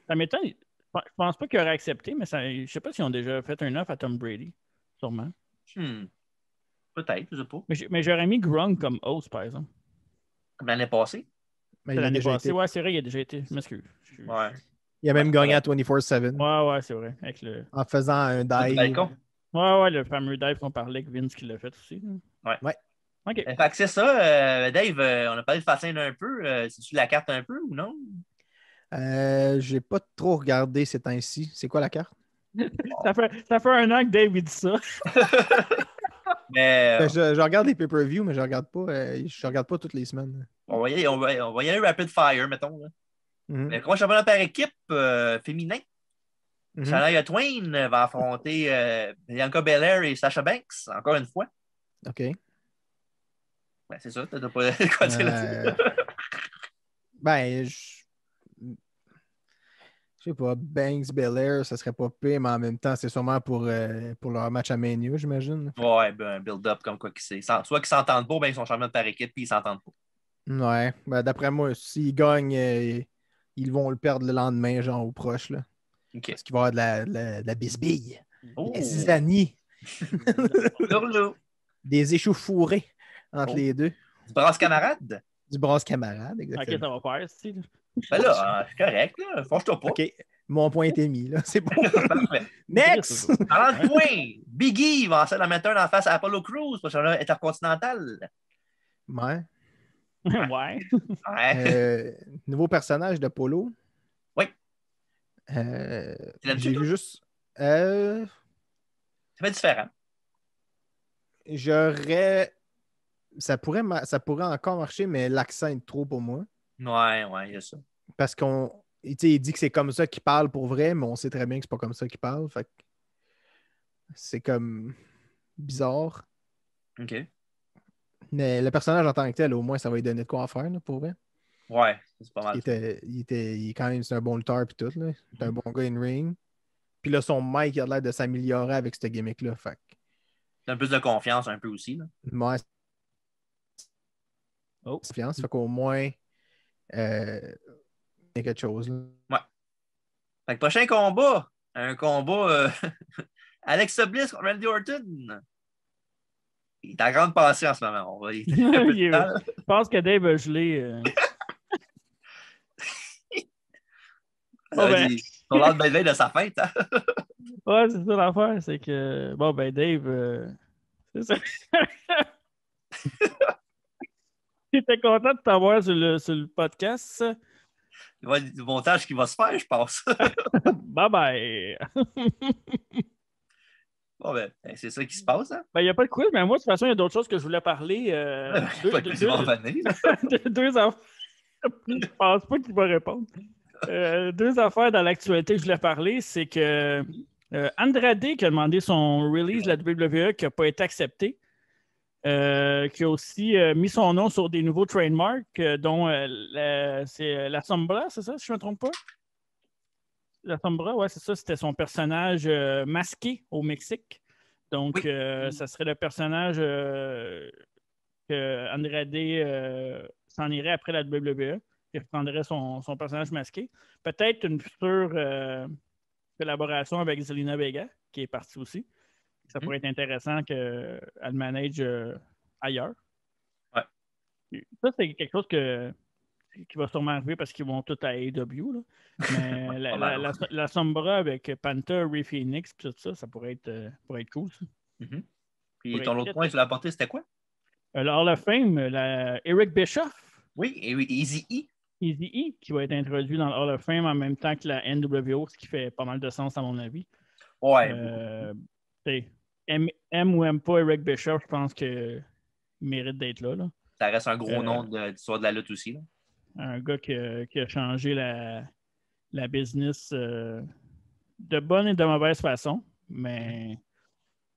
Ça m'étonne. Je pense pas qu'il aurait accepté, mais je sais pas s'ils ont déjà fait un offre à Tom Brady. Sûrement. Peut-être, je sais pas. Mais j'aurais mis Gronk comme host, par exemple. Comme l'année passée. Mais C'est il a l'année déjà passée. été. Ouais, c'est vrai, il a déjà été. Je m'excuse. Ouais. Il a même gagné à 24/7 Ouais, c'est vrai. Avec le... en faisant un Du dive. balcon. Ouais, le fameux dive qu'on parlait avec Vince qui l'a fait aussi. Ouais. OK. Fait que c'est ça, Dave, on a parlé de Fastlane un peu. C'est-tu la carte un peu ou non? J'ai pas trop regardé ces temps-ci. C'est quoi la carte? Ça fait un an que Dave dit ça. Mais Ben, je regarde les pay-per-view, mais je regarde pas toutes les semaines. on va y aller rapid fire, mettons. Là. Mhm. Mais comment championnat par équipe féminin? Mhm. Shania Twain va affronter Bianca Belair et Sasha Banks, encore une fois. OK. Ben, c'est ça, t'as pas quoi dire là-dessus. Ben, je sais pas, Banks, Belair, ça serait pas pire, mais en même temps, c'est sûrement pour leur match à Mania, j'imagine. Ouais, ben, un build-up comme quoi qu'il sait. Soit qu'ils s'entendent pas, ben ils sont champions par équipe puis ils s'entendent pas. Ouais, ben, d'après moi, s'ils gagnent, ils vont le perdre le lendemain, genre au proche, là. OK. Parce qu'il va y avoir de la bisbille, Oh! des zizanies, Lourlou. des échauffourées entre les deux. Du brasse camarade? Du brasse camarade, OK, exactement. ça va faire, style. Ben là, c'est correct, là. Fâche-toi pas. OK, mon point est mis, là. C'est bon. Parfait. Next! 40 points. Biggie va essayer de la mettre un en face à Apollo Crews pour le championnat intercontinental. Ouais. Ouais. Ouais. Nouveau personnage de Polo. Oui. Tu l'aimes-tu, j'ai toi? vu juste. Ça fait différent. Ça pourrait encore marcher, mais l'accent est trop pour moi. Ouais, il y a ça. Parce il dit que c'est comme ça qu'il parle pour vrai, mais on sait très bien que c'est pas comme ça qu'il parle. Fait que c'est comme bizarre. OK. Mais le personnage en tant que tel, au moins, ça va lui donner de quoi en faire, là, pour vrai. Ouais, c'est pas mal. Il est quand même c'est un bon lutteur et tout. Là. C'est un bon gars in ring. Puis là, son mic il a l'air de s'améliorer avec ce gimmick-là. Fait T'as un peu de confiance un peu aussi. Là. moi, Oh. c'est confiance. Fait qu'au moins, il y a quelque chose. Là. Ouais. Fait que prochain combat, un combat Alexa Bliss contre Randy Orton. Il est en grande pensée en ce moment. Je pense que Dave a gelé. Ton l'ordre de veille de sa fête. Hein? Ouais, c'est ça l'affaire. C'est que. Bon, ben, Dave. C'est ça. J'étais content de t'avoir sur le podcast. Il va y avoir du montage qui va se faire, je pense. Bye bye. Bon, ben, c'est ça qui se passe. Hein? Ben, il n'y a pas de quiz, mais moi, de toute façon, il y a d'autres choses que je voulais parler. Deux affaires. Je pense pas qu'il va répondre. Deux affaires dans l'actualité que je voulais parler, c'est que Andrade qui a demandé son release de la WWE qui n'a pas été accepté, qui a aussi mis son nom sur des nouveaux trademarks, dont c'est la Sombra, c'est ça, si je ne me trompe pas? La Sombra, ouais, c'est ça, c'était son personnage masqué au Mexique. Donc, ça serait le personnage que Andrade s'en irait après la WWE. Il reprendrait son personnage masqué. Peut-être une future collaboration avec Zelina Vega, qui est partie aussi. Ça pourrait être intéressant qu'elle manage ailleurs. Ouais. Ça, c'est quelque chose qui va sûrement arriver parce qu'ils vont tous à AEW. Là. Mais la Sombra avec Panther, Ray Phoenix, tout ça, ça pourrait être cool. Ça. Puis ton autre point, tu l'as apporté, c'était quoi? Le Hall of Fame, Eric Bischoff, Oui, et oui, Easy E. Easy E, qui va être introduit dans le Hall of Fame en même temps que la NWO, ce qui fait pas mal de sens à mon avis. Ouais. Aime ou aime pas Eric Bischoff, je pense qu'il mérite d'être là. Ça reste un gros nom de l'histoire de la lutte aussi. Là. Un gars qui a changé la business de bonne et de mauvaise façon. Mais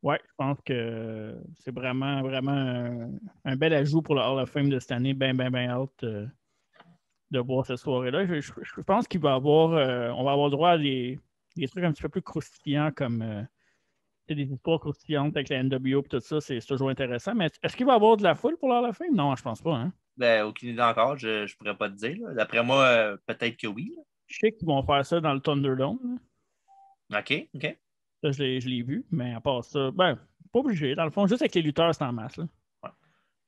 ouais, je pense que c'est vraiment, vraiment un bel ajout pour le Hall of Fame de cette année. Ben hâte de voir cette soirée-là. Je pense qu'il va avoir on va avoir droit à des trucs un petit peu plus croustillants comme des histoires croustillantes avec la NWO et tout ça. C'est toujours intéressant. Mais est-ce qu'il va y avoir de la foule pour le Hall of Fame? Non, je pense pas. Hein? Ben, aucune idée encore, je ne pourrais pas te dire. Là. D'après moi, peut-être que oui. Là. Je sais qu'ils vont faire ça dans le Thunderdome. Là. OK. Ça, je l'ai vu, mais à part ça, ben, pas obligé. Dans le fond, juste avec les lutteurs, c'est en masse. Là. Ouais.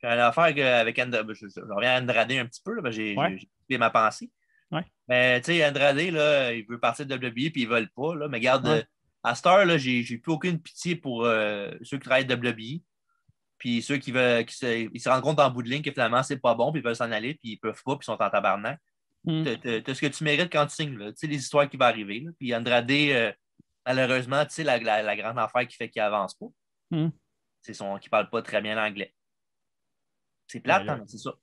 J'ai une affaire avec Andrade. Je reviens à Andrade un petit peu, là, j'ai coupé ma pensée. Ouais. Mais tu sais, Andrade, là, il veut partir de WWE puis ils ne veulent pas. Là, mais regarde, à cette heure, là, j'ai plus aucune pitié pour ceux qui travaillent de WWE. Puis ceux qui se rendent compte en bout de ligne que finalement, c'est pas bon, puis ils veulent s'en aller, puis ils peuvent pas, puis ils sont en tabarnak. T'as ce que tu mérites quand tu signes, là. Tu sais, les histoires qui vont arriver. Là. Puis Andrade, malheureusement, tu sais, la grande affaire qui fait qu'il avance pas, c'est qu'il parle pas très bien l'anglais. C'est plate, hein, c'est ça.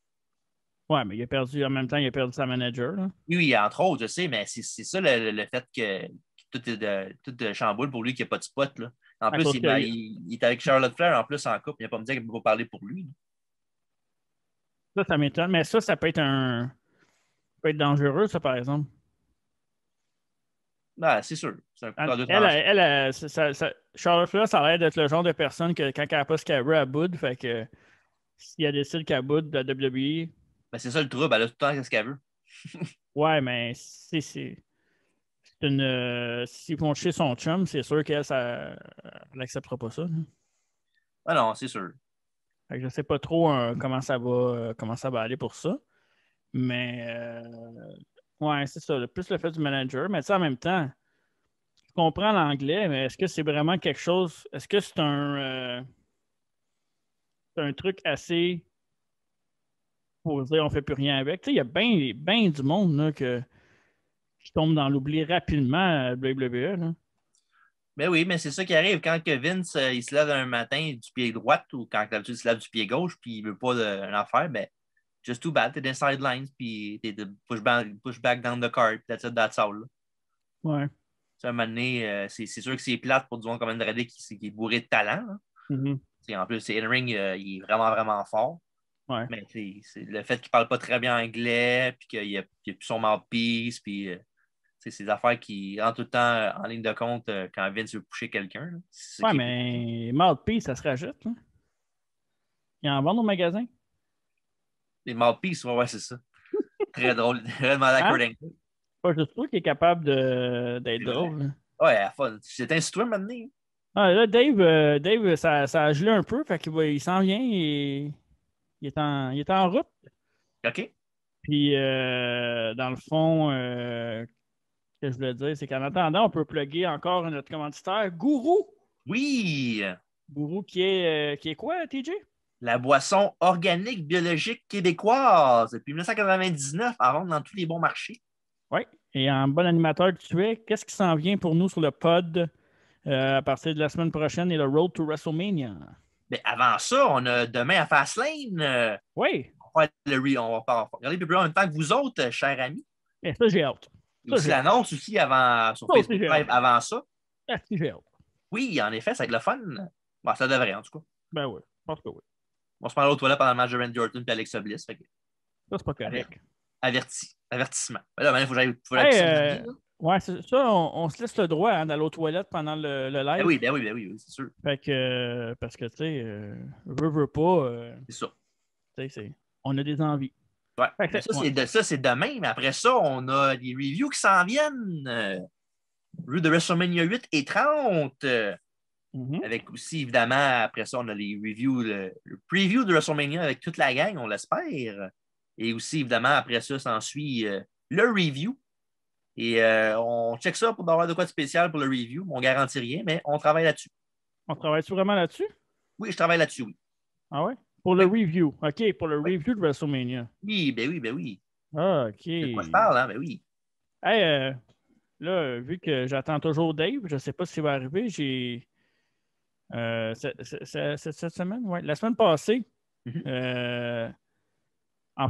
Ouais, mais il a perdu, en même temps, il a perdu sa manager. Là. Oui, entre autres, je sais, mais c'est ça le fait que tout est chamboule pour lui, qu'il n'y a pas de spot. Là. En plus, il est avec Charlotte Flair en plus en couple. Il n'a pas me dire qu'il ne peut pas parler pour lui. Là. Ça m'étonne, mais ça peut être peut être dangereux, ça, par exemple. Ah, c'est sûr. C'est un coup Charlotte Flair, ça a l'air d'être le genre de personne que quand elle n'a pas ce qu'elle veut, elle boude. Fait que si elle décide qu'elle boude de la WWE. Ben, c'est ça le trouble. Elle a tout le temps ce qu'elle veut. Ouais, mais c'est une. S'ils vont chez son chum, c'est sûr qu'elle n'acceptera pas ça. Hein. Ah non, c'est sûr. Fait que je ne sais pas trop comment ça va aller pour ça. Mais ouais, c'est ça. Plus le fait du manager. Mais en même temps, je comprends l'anglais, mais est-ce que c'est vraiment quelque chose. Est-ce que c'est un truc assez pour dire on ne fait plus rien avec? Il y a bien du monde là, qui tombe dans l'oubli rapidement à WWE. Là. Ben oui, mais c'est ça qui arrive quand que Vince il se lève un matin du pied droit ou quand d'habitude il se lève du pied gauche puis il ne veut pas une affaire, ben just too bad, t'es dans les sidelines puis t'es de push back down the card, that's all. Là. Ouais. À un moment donné, c'est sûr que c'est plate pour du monde comme Andrade qui est bourré de talent. Mm-hmm. En plus, c'est in-ring, il est vraiment, vraiment fort. Ouais. Mais c'est le fait qu'il ne parle pas très bien anglais, puis qu'il n'a plus son mouthpiece, puis ces affaires qui rentrent tout le temps en ligne de compte quand Vince veut pusher quelqu'un. Ouais, mais mouthpiece, ça se rajoute. Là. Il en vend au magasin. Les mouthpieces, ouais, c'est ça. Très drôle. Vraiment d'accord. Pas juste toi qui est capable d'être drôle. Là. Ouais, à fun. C'est un citoyen maintenant. Ah, là, Dave ça a gelé un peu, fait qu'il s'en vient et il est en route. OK. Puis, dans le fond, ce que je voulais dire, c'est qu'en attendant, on peut plugger encore notre commanditaire, Gourou. Oui. Gourou qui est quoi, TJ? La boisson organique biologique québécoise depuis 1999 à vendre dans tous les bons marchés. Oui. Et en bon animateur que tu es, qu'est-ce qui s'en vient pour nous sur le pod à partir de la semaine prochaine et le Road to WrestleMania? Mais avant ça, on a demain à Fastlane. Oui. On va regarder plus en même temps que vous autres, chers amis. Et ça, j'ai hâte. Il y a aussi l'annonce aussi avant, sur Facebook Live avant ça. J'ai hâte. Oui, en effet, ça va être le fun. Bon, ça devrait, en tout cas. Ben oui, je pense que oui. On se parle aux toilettes pendant le match de Randy Orton et Alexa Bliss. Fait que... Ça, c'est pas correct. Avertissement. Ben là, il faut que j'aille. Ouais, c'est ça, on se laisse le droit d'aller aux toilettes pendant le live. Ben oui, c'est sûr. Fait que, parce que, tu sais, veut pas. C'est ça. Tu sais, on a des envies. Ouais. Ça, c'est demain, mais après ça, on a des reviews qui s'en viennent. Review de WrestleMania 8 et 30. Avec aussi, évidemment, après ça, on a les reviews, le preview de WrestleMania avec toute la gang, on l'espère. Et aussi, évidemment, après ça, s'ensuit le review. Et on check ça pour avoir de quoi de spécial pour le review. On ne garantit rien, mais on travaille là-dessus. On travaille-tu vraiment là-dessus? Oui, je travaille là-dessus, oui. Ah ouais? Pour le review. OK, pour le review de WrestleMania. Oui, ben oui. Ah, OK. De quoi je parle, hein? Ben oui. Hey, là, vu que j'attends toujours Dave, je ne sais pas s'il va arriver, j'ai... cette semaine, ouais. La semaine passée, en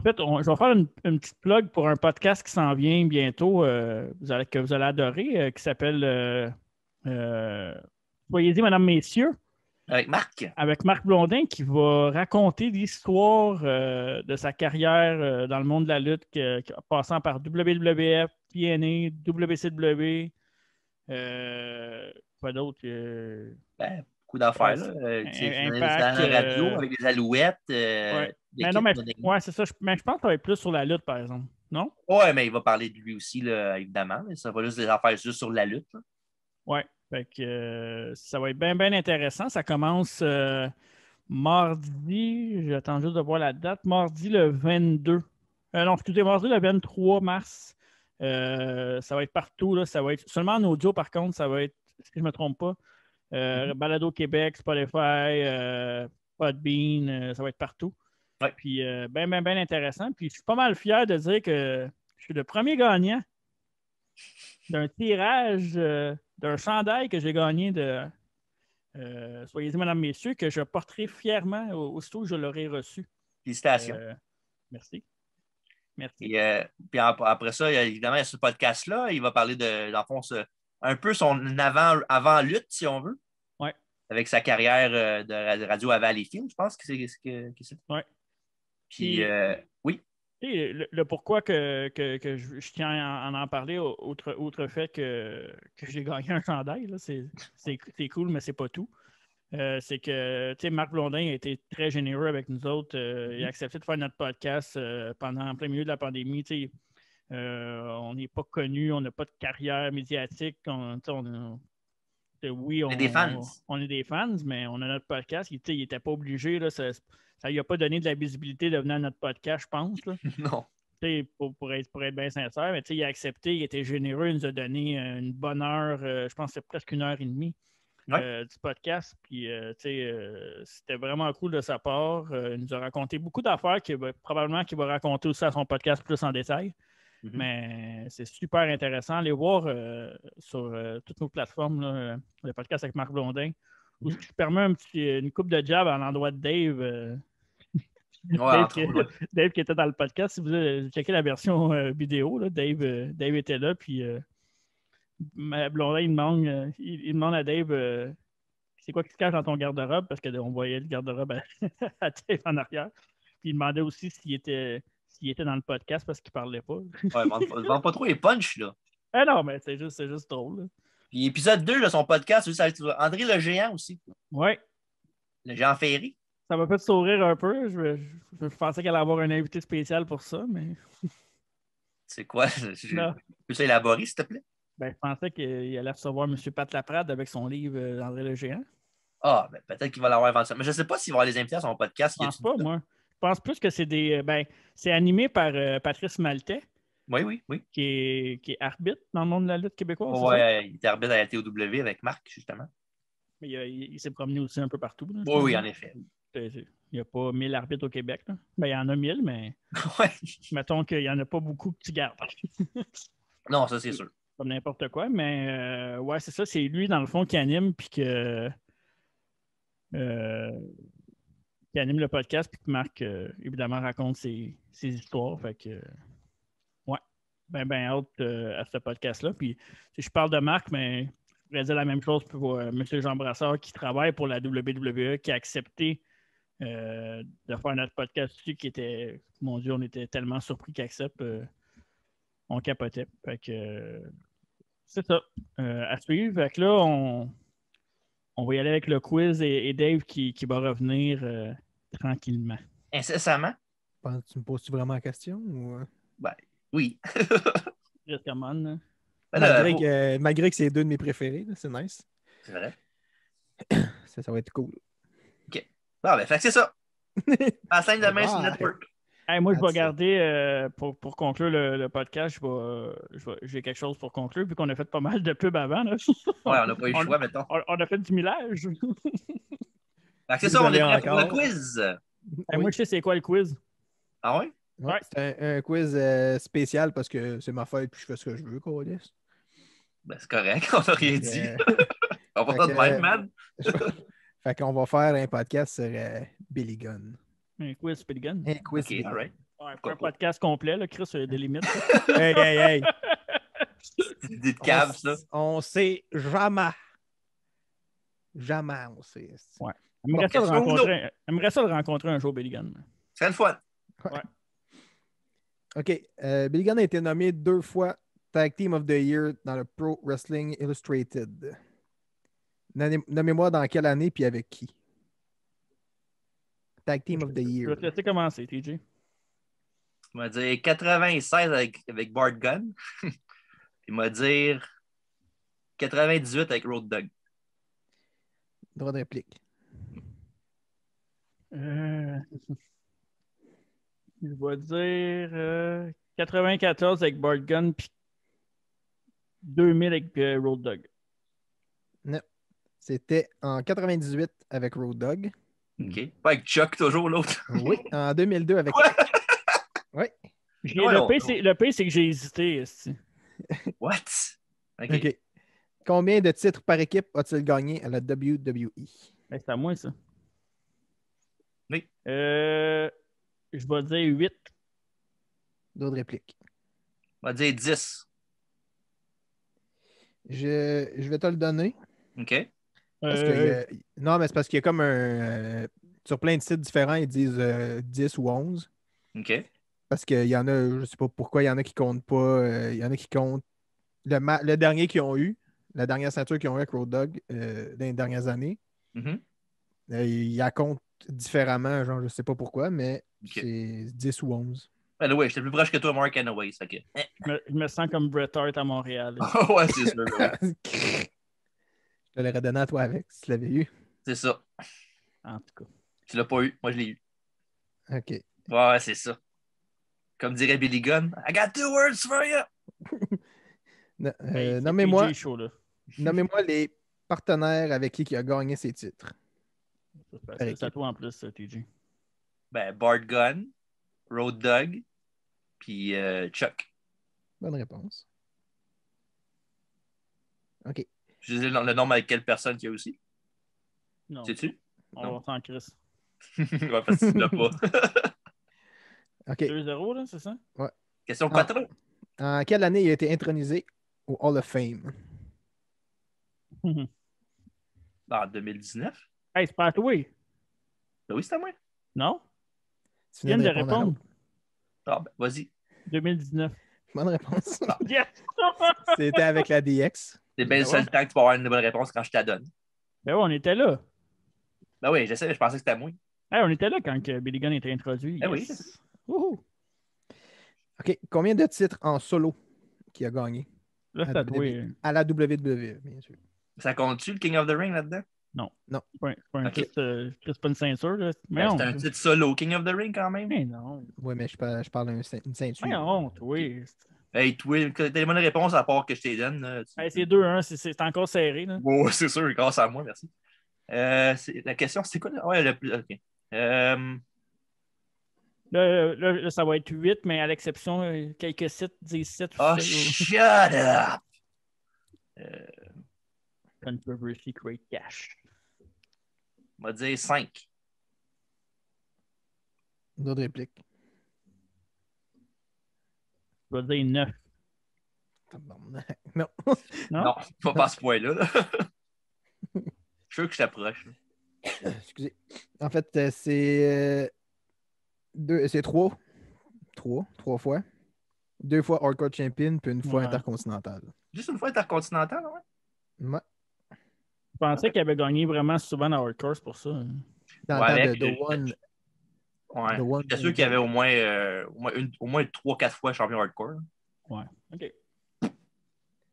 fait, je vais faire une petite plug pour un podcast qui s'en vient bientôt, que vous allez adorer, qui s'appelle Soyez-y, Madame, Messieurs, Avec Marc. avec Marc Blondin, qui va raconter l'histoire de sa carrière dans le monde de la lutte, passant par WWF, TNA, WCW, quoi d'autre? Ben, beaucoup d'affaires, là. Impact. Dans la radio, avec les Alouettes. Ouais. Mais non, mais ouais, c'est ça. Mais je pense que ça va être plus sur la lutte, par exemple. Non? Ouais, mais il va parler de lui aussi, là, évidemment. Mais ça va juste des affaires juste sur la lutte. Là. Ouais. Fait que ça va être bien, bien intéressant. Ça commence mardi. J'attends juste de voir la date. Mardi le 22. Non, excusez, mardi le 23 mars. Ça va être partout. Là. Ça va être seulement en audio, par contre. Ça va être, si je ne me trompe pas, Balado Québec, Spotify, Podbean, ça va être partout. Ouais. Puis, bien, bien, bien intéressant. Puis, je suis pas mal fier de dire que je suis le premier gagnant d'un tirage d'un chandail que j'ai gagné de Soyez-y, Madame, Messieurs, que je porterai fièrement aussitôt que je l'aurai reçu. Félicitations. Merci. Et, puis après ça, évidemment, il y a ce podcast-là. Il va parler dans le fond, un peu son avant-lutte, si on veut. Ouais. Avec sa carrière de radio à Valleyfield, je pense que c'est ce que c'est. Ouais. Puis, oui. Et le pourquoi que je tiens à en parler, outre fait que j'ai gagné un chandail, là, c'est cool, mais c'est pas tout. C'est que Marc Blondin a été très généreux avec nous autres. Il a accepté de faire notre podcast pendant plein milieu de la pandémie. On n'est pas connus, on n'a pas de carrière médiatique. Oui, on est des fans. On est des fans, mais on a notre podcast. Il n'était pas obligé. Là, ça ne lui a pas donné de la visibilité de venir à notre podcast, je pense. Là. Non. Pour être bien sincère, mais il a accepté, il était généreux, il nous a donné une bonne heure, je pense que c'est presque 1h30 du podcast. Puis c'était vraiment cool de sa part. Il nous a raconté beaucoup d'affaires probablement qu'il va raconter aussi à son podcast plus en détail. Mais c'est super intéressant. Allez voir sur toutes nos plateformes là, le podcast avec Marc Blondin. Où je permets une coupe de jab à l'endroit de Dave. Dave qui était dans le podcast. Si vous avez checké la version vidéo, là, Dave était là. Puis Blondin, il demande à Dave c'est quoi qui se cache dans ton garde-robe parce qu'on voyait le garde-robe à Dave en arrière. Puis il demandait aussi s'il était dans le podcast parce qu'il parlait pas. Ouais, vend pas trop les punchs, là. Ah non, mais c'est juste drôle. Là. Puis épisode 2 de son podcast, ça va être André le Géant aussi. Ouais. Le Géant Ferry. Ça m'a fait sourire un peu. Je pensais qu'elle allait avoir un invité spécial pour ça, mais. C'est quoi? Peux-tu élaborer, s'il te plaît? Ben, je pensais qu'il allait recevoir M. Pat Laprade avec son livre André le Géant. Ah, ben peut-être qu'il va l'avoir éventuellement. Mais je ne sais pas s'il va avoir les invités à son podcast. Je pense pas, moi. Je pense plus que c'est c'est animé par Patrice Maltais. Oui. Qui est arbitre dans le monde de la lutte québécoise. Ouais, il était arbitre à la TOW avec Marc, justement. Mais il s'est promené aussi un peu partout. Là, oui, en effet. Il n'y a pas 1000 arbitres au Québec. Là. Ben, il y en a 1000, mais ouais. Mettons qu'il n'y en a pas beaucoup que tu gardes. Non, ça, c'est sûr. Comme n'importe quoi, mais ouais, c'est ça. C'est lui, dans le fond, qui anime, puis qui anime le podcast, puis que Marc, évidemment, raconte ses histoires. Fait que, ouais, ben hâte à ce podcast-là. Puis, je parle de Marc, mais je pourrais dire la même chose pour M. Jean Brassard, qui travaille pour la WWE, qui a accepté de faire notre podcast dessus, qui était, mon Dieu, on était tellement surpris qu'il accepte. On capotait. Fait que, c'est ça. À suivre. Fait que là, on va y aller avec le quiz et Dave qui va revenir tranquillement. Incessamment? Tu me poses-tu vraiment la question? Ou... Ben, oui. Just come on. Malgré que c'est deux de mes préférés, c'est nice. C'est vrai. Ça va être cool. OK. Bon, ben, fait que c'est ça. À la scène demain sur Network. Hey, moi, je vais garder, pour conclure le podcast, j'ai quelque chose pour conclure, vu qu'on a fait pas mal de pubs avant. Là. Ouais, on n'a pas eu le choix, mettons. On a fait du millage. C'est ça, on est prêt pour le quiz. Hey, moi, je sais c'est quoi le quiz. Ah ouais? Ouais. C'est un quiz spécial parce que c'est ma fête puis je fais ce que je veux, quoi. Ben, c'est correct, on n'a rien dit. On va fait pas de même, que- man. Fait qu'on va faire un podcast sur Billy Gunn. Un quiz Speed Gun. Un quiz Ok, Billy Gunn. alright. Ouais, Pourquoi un pas? podcast complet, là, Chris, il y a des limites. Hey! C'est une idée de cave, ça. On sait jamais. Jamais on sait. Ouais. Bon, J'aimerais ça le question rencontrer un jour, Billy Gunn. C'est le fun. OK. Billy Gunn a été nommé 2 fois Tag Team of the Year dans le Pro Wrestling Illustrated. Nommez-moi dans quelle année puis avec qui? Tag Team of the Je Year. vais te laisser commencer, TJ. Il m'a dit 96 avec Bart Gunn. Il m'a dit 98 avec Road Dogg. Droit de réplique. Je vais dire 94 avec Bart Gunn puis 2000 avec Road Dogg. Non. C'était en 98 avec Road Dogg. OK. Pas avec Chuck, toujours, l'autre. Oui. En 2002 avec... Quoi? Oui. Le pire, c'est que j'ai hésité. What? OK. OK. Combien de titres par équipe a-t-il gagné à la WWE? C'est à moi, ça. Oui. Je vais dire 8. D'autres répliques. On va dire 10. Je vais te le donner. OK. Parce non, mais c'est parce qu'il y a comme un... sur plein de sites différents, ils disent 10 ou 11. OK. Parce qu'il y en a, je ne sais pas pourquoi, il y en a qui comptent pas. Il y en a qui comptent le dernier qu'ils ont eu, la dernière ceinture qu'ils ont eu avec Road Dogg dans les dernières années. Mhm. Ils la comptent différemment, genre, je ne sais pas pourquoi, mais OK. c'est 10 ou 11. Ben oui, j'étais plus proche que toi, Mark Anyways. OK. Je me sens comme Bret Hart à Montréal. Ouais, c'est sûr. Ouais. Je te l'aurais donné à toi avec, si tu l'avais eu. C'est ça. En tout cas. Tu l'as pas eu. Moi, je l'ai eu. OK. Ouais, c'est ça. Comme dirait Billy Gunn, I got 2 words for you. Hey, Nommez-moi TJ chaud, là. les partenaires avec qui il a gagné ses titres. C'est à toi en plus, TJ. Ben, Bart Gunn, Road Dogg, puis Chuck. Bonne réponse. OK. Je disais le nom avec quelle personne qu'il y a aussi. Non. Sais-tu? On va s'en crisse. Ouais, parce que tu l'as pas. OK. 2-0, là, c'est ça? Ouais. Question 4. En quelle année il a été intronisé au Hall of Fame? En 2019. Hey, c'est pas à toi. Ben oui, c'est à moi. Non? Tu Tu viens de à répondre. l'autre. Ah, ben, vas-y. 2019. Bonne réponse. Yes! C'était avec la DX. C'est bien le Ben seul ouais. temps que tu vas avoir une bonne réponse quand je te la donne. Ben ouais, on était là. Ben oui, je sais, je pensais que c'était à moi. Hey, on était là quand Billy Gunn était introduit. Ben oui, Yes. c'est ça. Wouhou. OK. Combien de titres en solo qu'il a gagné? Là, c'est à toi. À la WWE, bien sûr. Ça compte-tu le King of the Ring là-dedans? Non. Non. C'est pas un Ok. titre, c'est pas une ceinture. Là. Mais Ben, non. c'est un titre solo, King of the Ring quand même. Mais non. Oui, mais je parle d'une ceinture. Mais honte, oui. Hey, toi, t'as des bonnes réponses à part que je t'ai donne. Là, Hey, c'est 2-1, c'est encore serré. Là. Oh, c'est sûr, grâce à moi, merci. La question, c'est quoi? Ouais, le plus. OK. Là, ça va être 8, mais à l'exception, quelques sites disent 7. Oh, shut up! Controversy create cash. On va dire 5. D'autres répliques. Je vais dire 9. Non. Non, pas à ce point-là. Là. Je suis sûr que je t'approche. Excusez. En fait, c'est c'est 3. 3 fois. 2 fois Hardcore Champion, puis 1 fois Ouais. Intercontinental. Juste une fois intercontinental, ouais? Ouais. Je pensais qu'il avait gagné vraiment souvent dans Hardcore, c'est pour ça. Dans Ouais, le avec temps de The One. Ouais. The One- J'étais sûr qu'il y avait au moins 3-4 fois champion hardcore. Ouais. OK.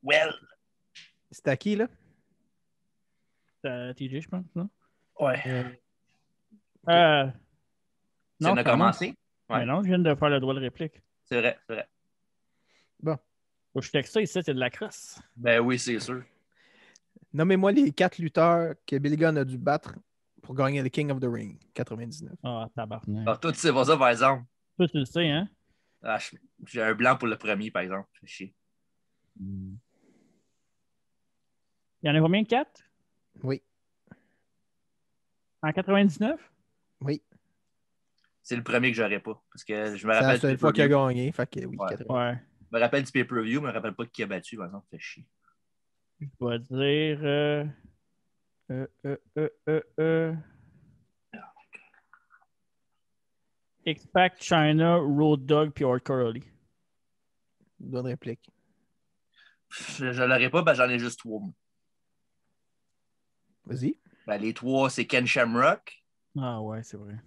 Well! C'est à qui, là? C'est TJ, je pense, non? Ouais. Non, On a c'est à moi. commencé? Ouais. Mais non, je viens de faire le droit de réplique. C'est vrai, c'est vrai. Bon. Faut que je texte ça ici, c'est de la crosse. Ben oui, c'est sûr. Nommez-moi les 4 lutteurs que Billy Gunn a dû battre pour gagner le King of the Ring, 99. Ah, tabarnak. Ah, toi, tu sais pas ça, par exemple. Toi, tu le sais, hein? Ah, j'ai un blanc pour le premier, par exemple. Fait chier. Il y en a combien? 4? Oui, En 99? oui. C'est le premier que j'aurais pas. Parce que je me C'est la rappelle. seule du fois qu'il a pay-per-view. gagné. Fait que oui, Ouais. 80. Ouais. Je me rappelle du pay-per-view, mais je me rappelle pas qui a battu, par exemple. Fait chier. Je vais dire. X-Pac, China, Road Dogg, puis Hardcore Holly. Bonne réplique. Je l'aurais pas, parce que j'en ai juste 3. Vas-y. Ben, les 3, c'est Ken Shamrock, Ah ouais, c'est vrai.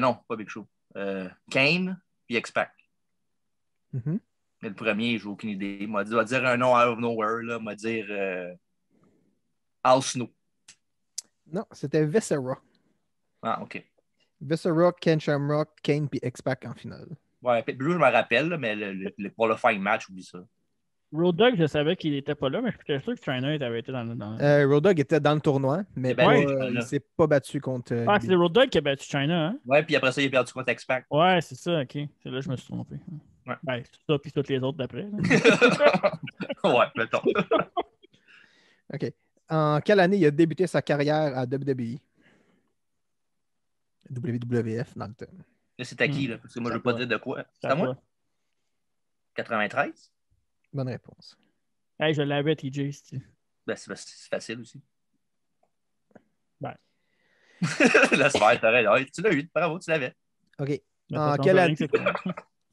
non, pas Big Show. Kane, puis X-Pac. Mhm. Mais le premier, j'ai aucune idée. Il m'a dire un nom out of nowhere. Il m'a dire Al Snow. Non, c'était Viscera. Ah, OK. Viscera, Ken Shamrock, Kane puis X-Pac en finale. Ouais, Blue, je me rappelle, là, mais le qualifying match, oublie ça. Road Dogg, je savais qu'il était pas là, mais j'étais sûr que China avait été dans... Road Dogg était dans le tournoi, mais Ben, pas, oui, il s'est pas battu contre. Ah, c'est Road Dogg qui a battu China, hein? Ouais, puis après ça, il a perdu contre X-Pac. Ouais, c'est ça, ok. C'est là que je me suis trompé. Ouais. Ben, c'est ça, puis toutes les autres d'après. Ouais, mettons. OK. En quelle année il a débuté sa carrière à WWE? WWF dans le temps. Là, c'est à qui, là? Parce que moi, je veux pas dire de quoi. C'est à moi? 93? Bonne réponse. Hey, je l'avais, TJ. Ben, c'est facile aussi. Ben. Laisse faire, t'as raison. Tu l'as eu, bravo, tu l'avais. OK. Mais En ça quelle change année? rien que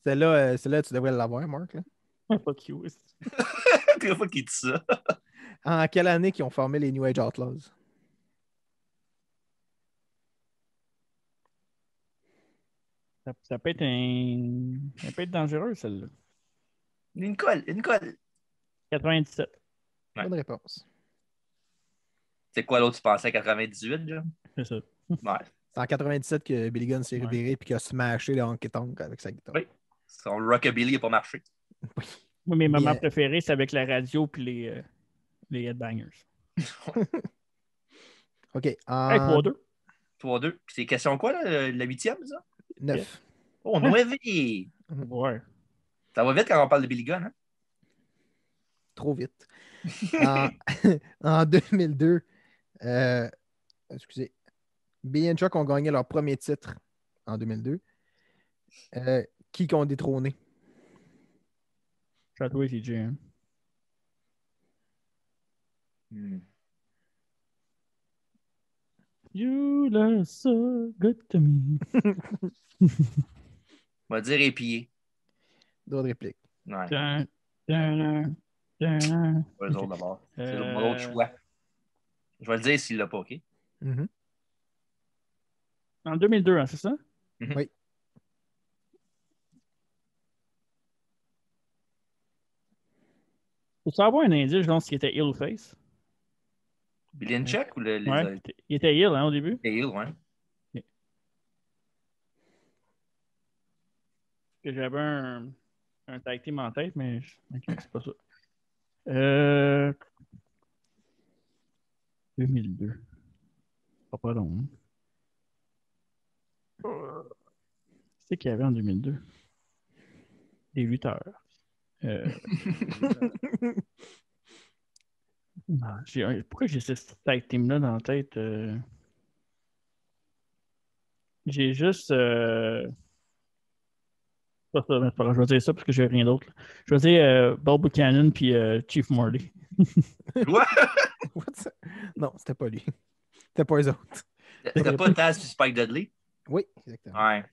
c'est Celle-là, tu devrais l'avoir, Marc. Là. toi. Fuck you. Quelle fois qu'il dit ça? En quelle année qu'ils ont formé les New Age Outlaws? Ça peut être ça peut être dangereux, celle-là. Une colle. 97. Ouais. Bonne réponse. C'est quoi l'autre, tu pensais à 98, John? C'est ça. Ouais. C'est en 97 que Billy Gunn s'est Ouais. reviré et qu'il a smashé le Honky Tonk avec sa guitare. Oui. Son rockabilly n'a pas marché. Moi, mes moments Mais, préférés, c'est avec la radio puis les headbangers. OK. Hey, En 3-2. 3-2. Puis c'est question quoi, là? La 8e, ça? 9. Oh, 9! Ouais. Ça va vite quand on parle de Billy Gunn, hein? Trop vite. En 2002, excusez, Billy and Chuck ont gagné leur premier titre en 2002. Qui ont détrôné? Je suis à toi, TJ. Hein. You look so good to me. On va dire épier. D'autres répliques. Ouais. Dun, dun, dun, dun. Pas eux autres d'abord. C'est Euh, mon autre choix. Je vais le dire s'il l'a pas, OK? Mhm. En 2002, hein, c'est ça? Oui. Faut savoir un indice, je pense qu'il était heel ou face. Billy and Chuck ou les Ouais, autres? il était heel hein, au début. Les Hills, ouais. Que j'avais un tag team en tête, mais ok, c'est pas ça. 2002. Pas long. Hein? C'est qu'il y avait en 2002? Des lutteurs. Pourquoi j'ai ce tag team-là dans la tête? J'ai juste... Pas ça, mais c'est pas grave, je vais dire ça parce que j'ai rien d'autre. Là. Je vais dire Bob Buchanan puis Chief Morley. Quoi? Non, c'était pas lui. C'était pas eux autres. C'était pas Taz puis Spike Dudley? Oui, exactement. Ouais.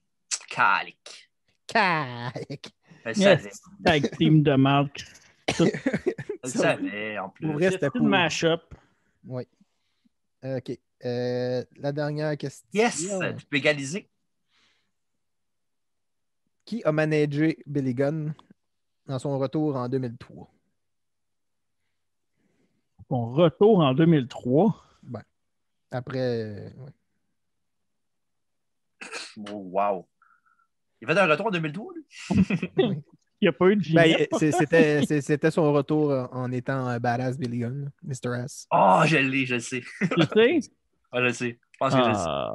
Calique. Calique. Je le savais. Yes, tag team de marque. Je le savais, en plus. Pour vrai, c'était C'est cool. une mash-up. Oui. OK. La dernière question. Yes! Tu peux égaliser. Qui a managé Billy Gunn dans son retour en 2003? Son retour en 2003. Ben, après... ouais. Oh, wow. Il a fait un retour en 2012, lui? Oui. Il n'y a pas eu de Ben, Ginette. c'était son retour en étant Badass Billy Gunn, Mr. S. Oh, je l'ai, je le sais. Tu sais? Ah, je le sais. Je pense que je le sais. Ah.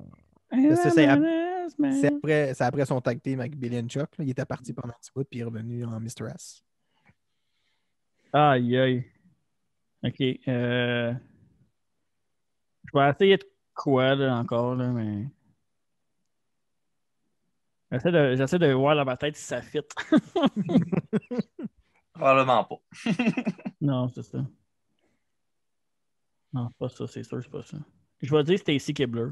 C'est après son tag team avec Billy and Chuck. Là. Il était parti pendant un petit bout, puis il est revenu en Mr. S. Aïe, aïe. OK. Je vais essayer de quoi, là, encore, là, mais... J'essaie de voir dans ma tête si ça fit. Probablement pas. Non, c'est ça. Non, c'est pas ça, c'est sûr, c'est pas ça. Je vais dire Stacy Kibler.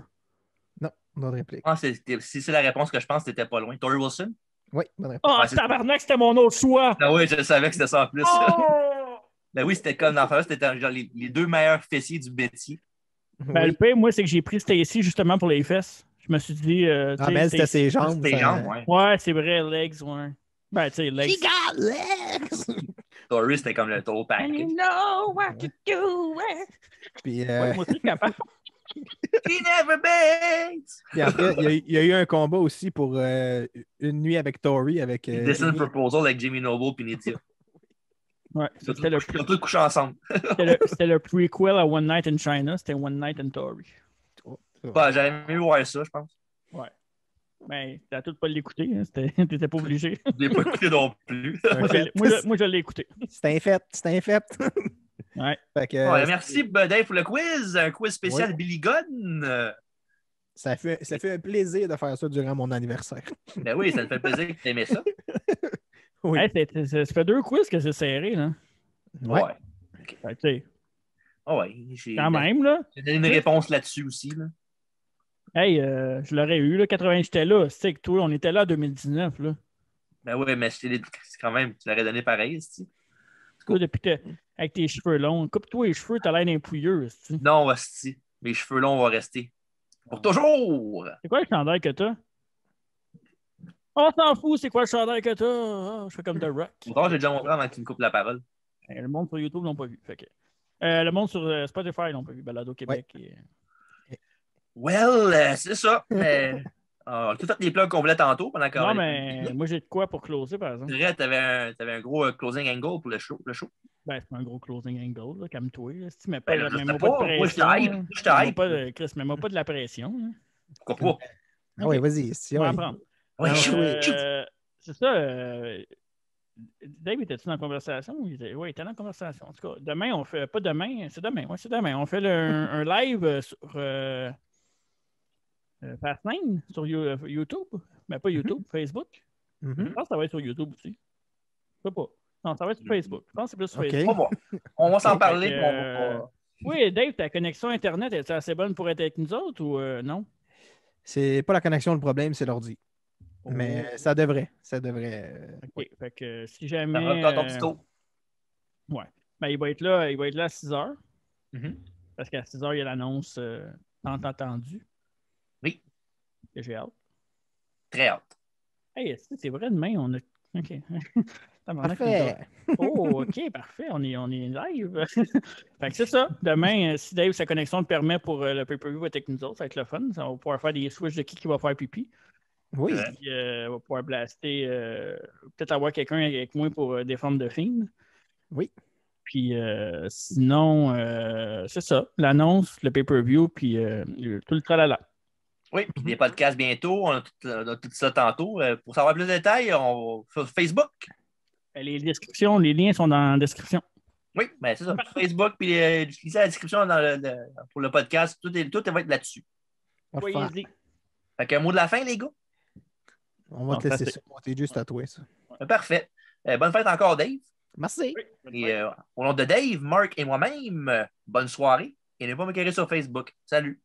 Non, bonne réplique. Ah, si c'est la réponse que je pense, t'étais pas loin. Tori Wilson? Oui, bonne réplique. Oh, Ouais, c'est- tabarnak, c'était mon autre choix! Ah oui, je savais que c'était ça en plus. Oh! Ben oui, c'était comme dans le c'était genre les deux meilleurs fessiers du métier. Ben, le Oui. pire, moi, c'est que j'ai pris Stacy justement pour les fesses. Je me suis dit. Ah, mais elle, c'était ses jambes. C'était ça- jambes, ouais. Ouais, c'est vrai, legs, ouais. Ben, tu sais, legs. She got legs! Tori, c'était comme le total And package. you know what to do. Ouais. Puis, Ouais, moi aussi, je suis capable. He never baits! puis après, il y a eu un combat aussi pour une nuit avec Tori. Avec, Distant Amy. Proposal avec Jimmy Noble et Nidia. Ouais, Ils ont c'était le, tous couché ensemble. c'était le prequel à One Night in China. C'était One Night in Tory. Bah, j'aurais aimé voir ça, je pense. Ouais. Mais t'as tout pas l'écouter. Hein. T'étais pas obligé. Je l'ai pas écouté non plus. Moi, je l'ai écouté. C'est un fait, c'est un fait. Ouais. Fait que, Ouais, merci Dave pour le quiz. Un quiz spécial Oui. Billy Gunn. ça fait un plaisir de faire ça durant mon anniversaire. Ben oui, ça me fait plaisir que tu aimais ça. Oui. Hey, ça fait 2 quiz que c'est serré, là. Ouais. Fait que, tu sais, Ah ouais, quand même, là. J'ai donné une réponse là-dessus aussi. Là. Hey, je l'aurais eu, là. 80, j'étais là. C'est que toi, on était là en 2019, là. Ben oui, mais c'est quand même, tu l'aurais donné pareil. C'est-tu? Toi, avec tes cheveux longs. Coupe-toi les cheveux, t'as l'air d'un pouilleux, c'est-tu. Non, hostie. Mes cheveux longs vont rester. Pour toujours! C'est quoi le chandail que t'as? On s'en fout, c'est quoi le chandail que t'as? Ah, je fais comme The Rock. Pourtant, j'ai déjà montré avant que tu me coupes la parole. Le monde sur YouTube l'ont pas vu. Fait que, le monde sur Spotify l'ont pas vu. Balado Québec. Ouais. Well, c'est ça. Mais on a tout fait les plugs qu'on voulait tantôt pendant qu'on Non, mais moi, j'ai de quoi pour closer, par exemple. C'est vrai, t'avais un gros closing angle pour le show. Ben, c'est pas un gros closing angle, là, calme-toi. Là. Si tu mets Ben, pas, là, je mets-moi sais pas de pas. Moi, je pression. t'aille. là. Je t'aille. Chris, mets-moi pas de la pression. Là. Pourquoi pas? Ah oui, vas-y. Si, On va ouais. apprendre. Ouais, shoot. C'est ça. Dave, était-tu dans la conversation? Oui, il était dans la conversation. En tout cas, demain, on fait. Pas demain, c'est demain. Ouais, c'est demain. On fait un live sur Fastlane sur YouTube. Mais pas YouTube, Facebook. Mhm. Je pense que ça va être sur YouTube aussi. Je sais pas. Non, ça va être sur Facebook. Je pense que c'est plus sur OK. Facebook. On va s'en Ok. parler. Fait que, mais on va pas- Oui, Dave, ta connexion Internet, est assez bonne pour être avec nous autres ou non? C'est pas la connexion le problème, c'est l'ordi. Oh. Mais ça devrait. Ça devrait. OK. Fait que si Ça jamais. va ton petit tour. Ouais. Ben, il va être là à 6 h. Mhm. Parce qu'à 6 h, il y a l'annonce tant attendue. Oui. Que j'ai hâte. Très hâte. Hey, c'est vrai, demain, on a. OK. Parfait. Oh, OK, parfait. On est live. Fait que c'est ça. Demain, si Dave, sa connexion le permet pour le pay-per-view, va être avec nous autres. Ça va être le fun. On va pouvoir faire des switches de qui va faire pipi. Oui. Ouais. Puis, on va pouvoir blaster. Peut-être avoir quelqu'un avec moi pour défendre de Fiend. Oui. Puis sinon, c'est ça. L'annonce, le pay-per-view, puis tout le tralala. Oui, puis des podcasts bientôt. On a tout ça tantôt. Pour savoir plus de détails, on va sur Facebook. Les descriptions, les liens sont dans la description. Oui, ben c'est ça. Facebook, puis utilisez la description pour le podcast. Tout va être là-dessus. On va le faire. Soyez-y. Fait qu'un mot de la fin, les gars? On va Non, te laisser ça, ça. C'est juste à toi, ça. Parfait. Bonne fête encore, Dave. Merci. Et au nom de Dave, Marc et moi-même, bonne soirée. Et ne pas me carrer sur Facebook. Salut.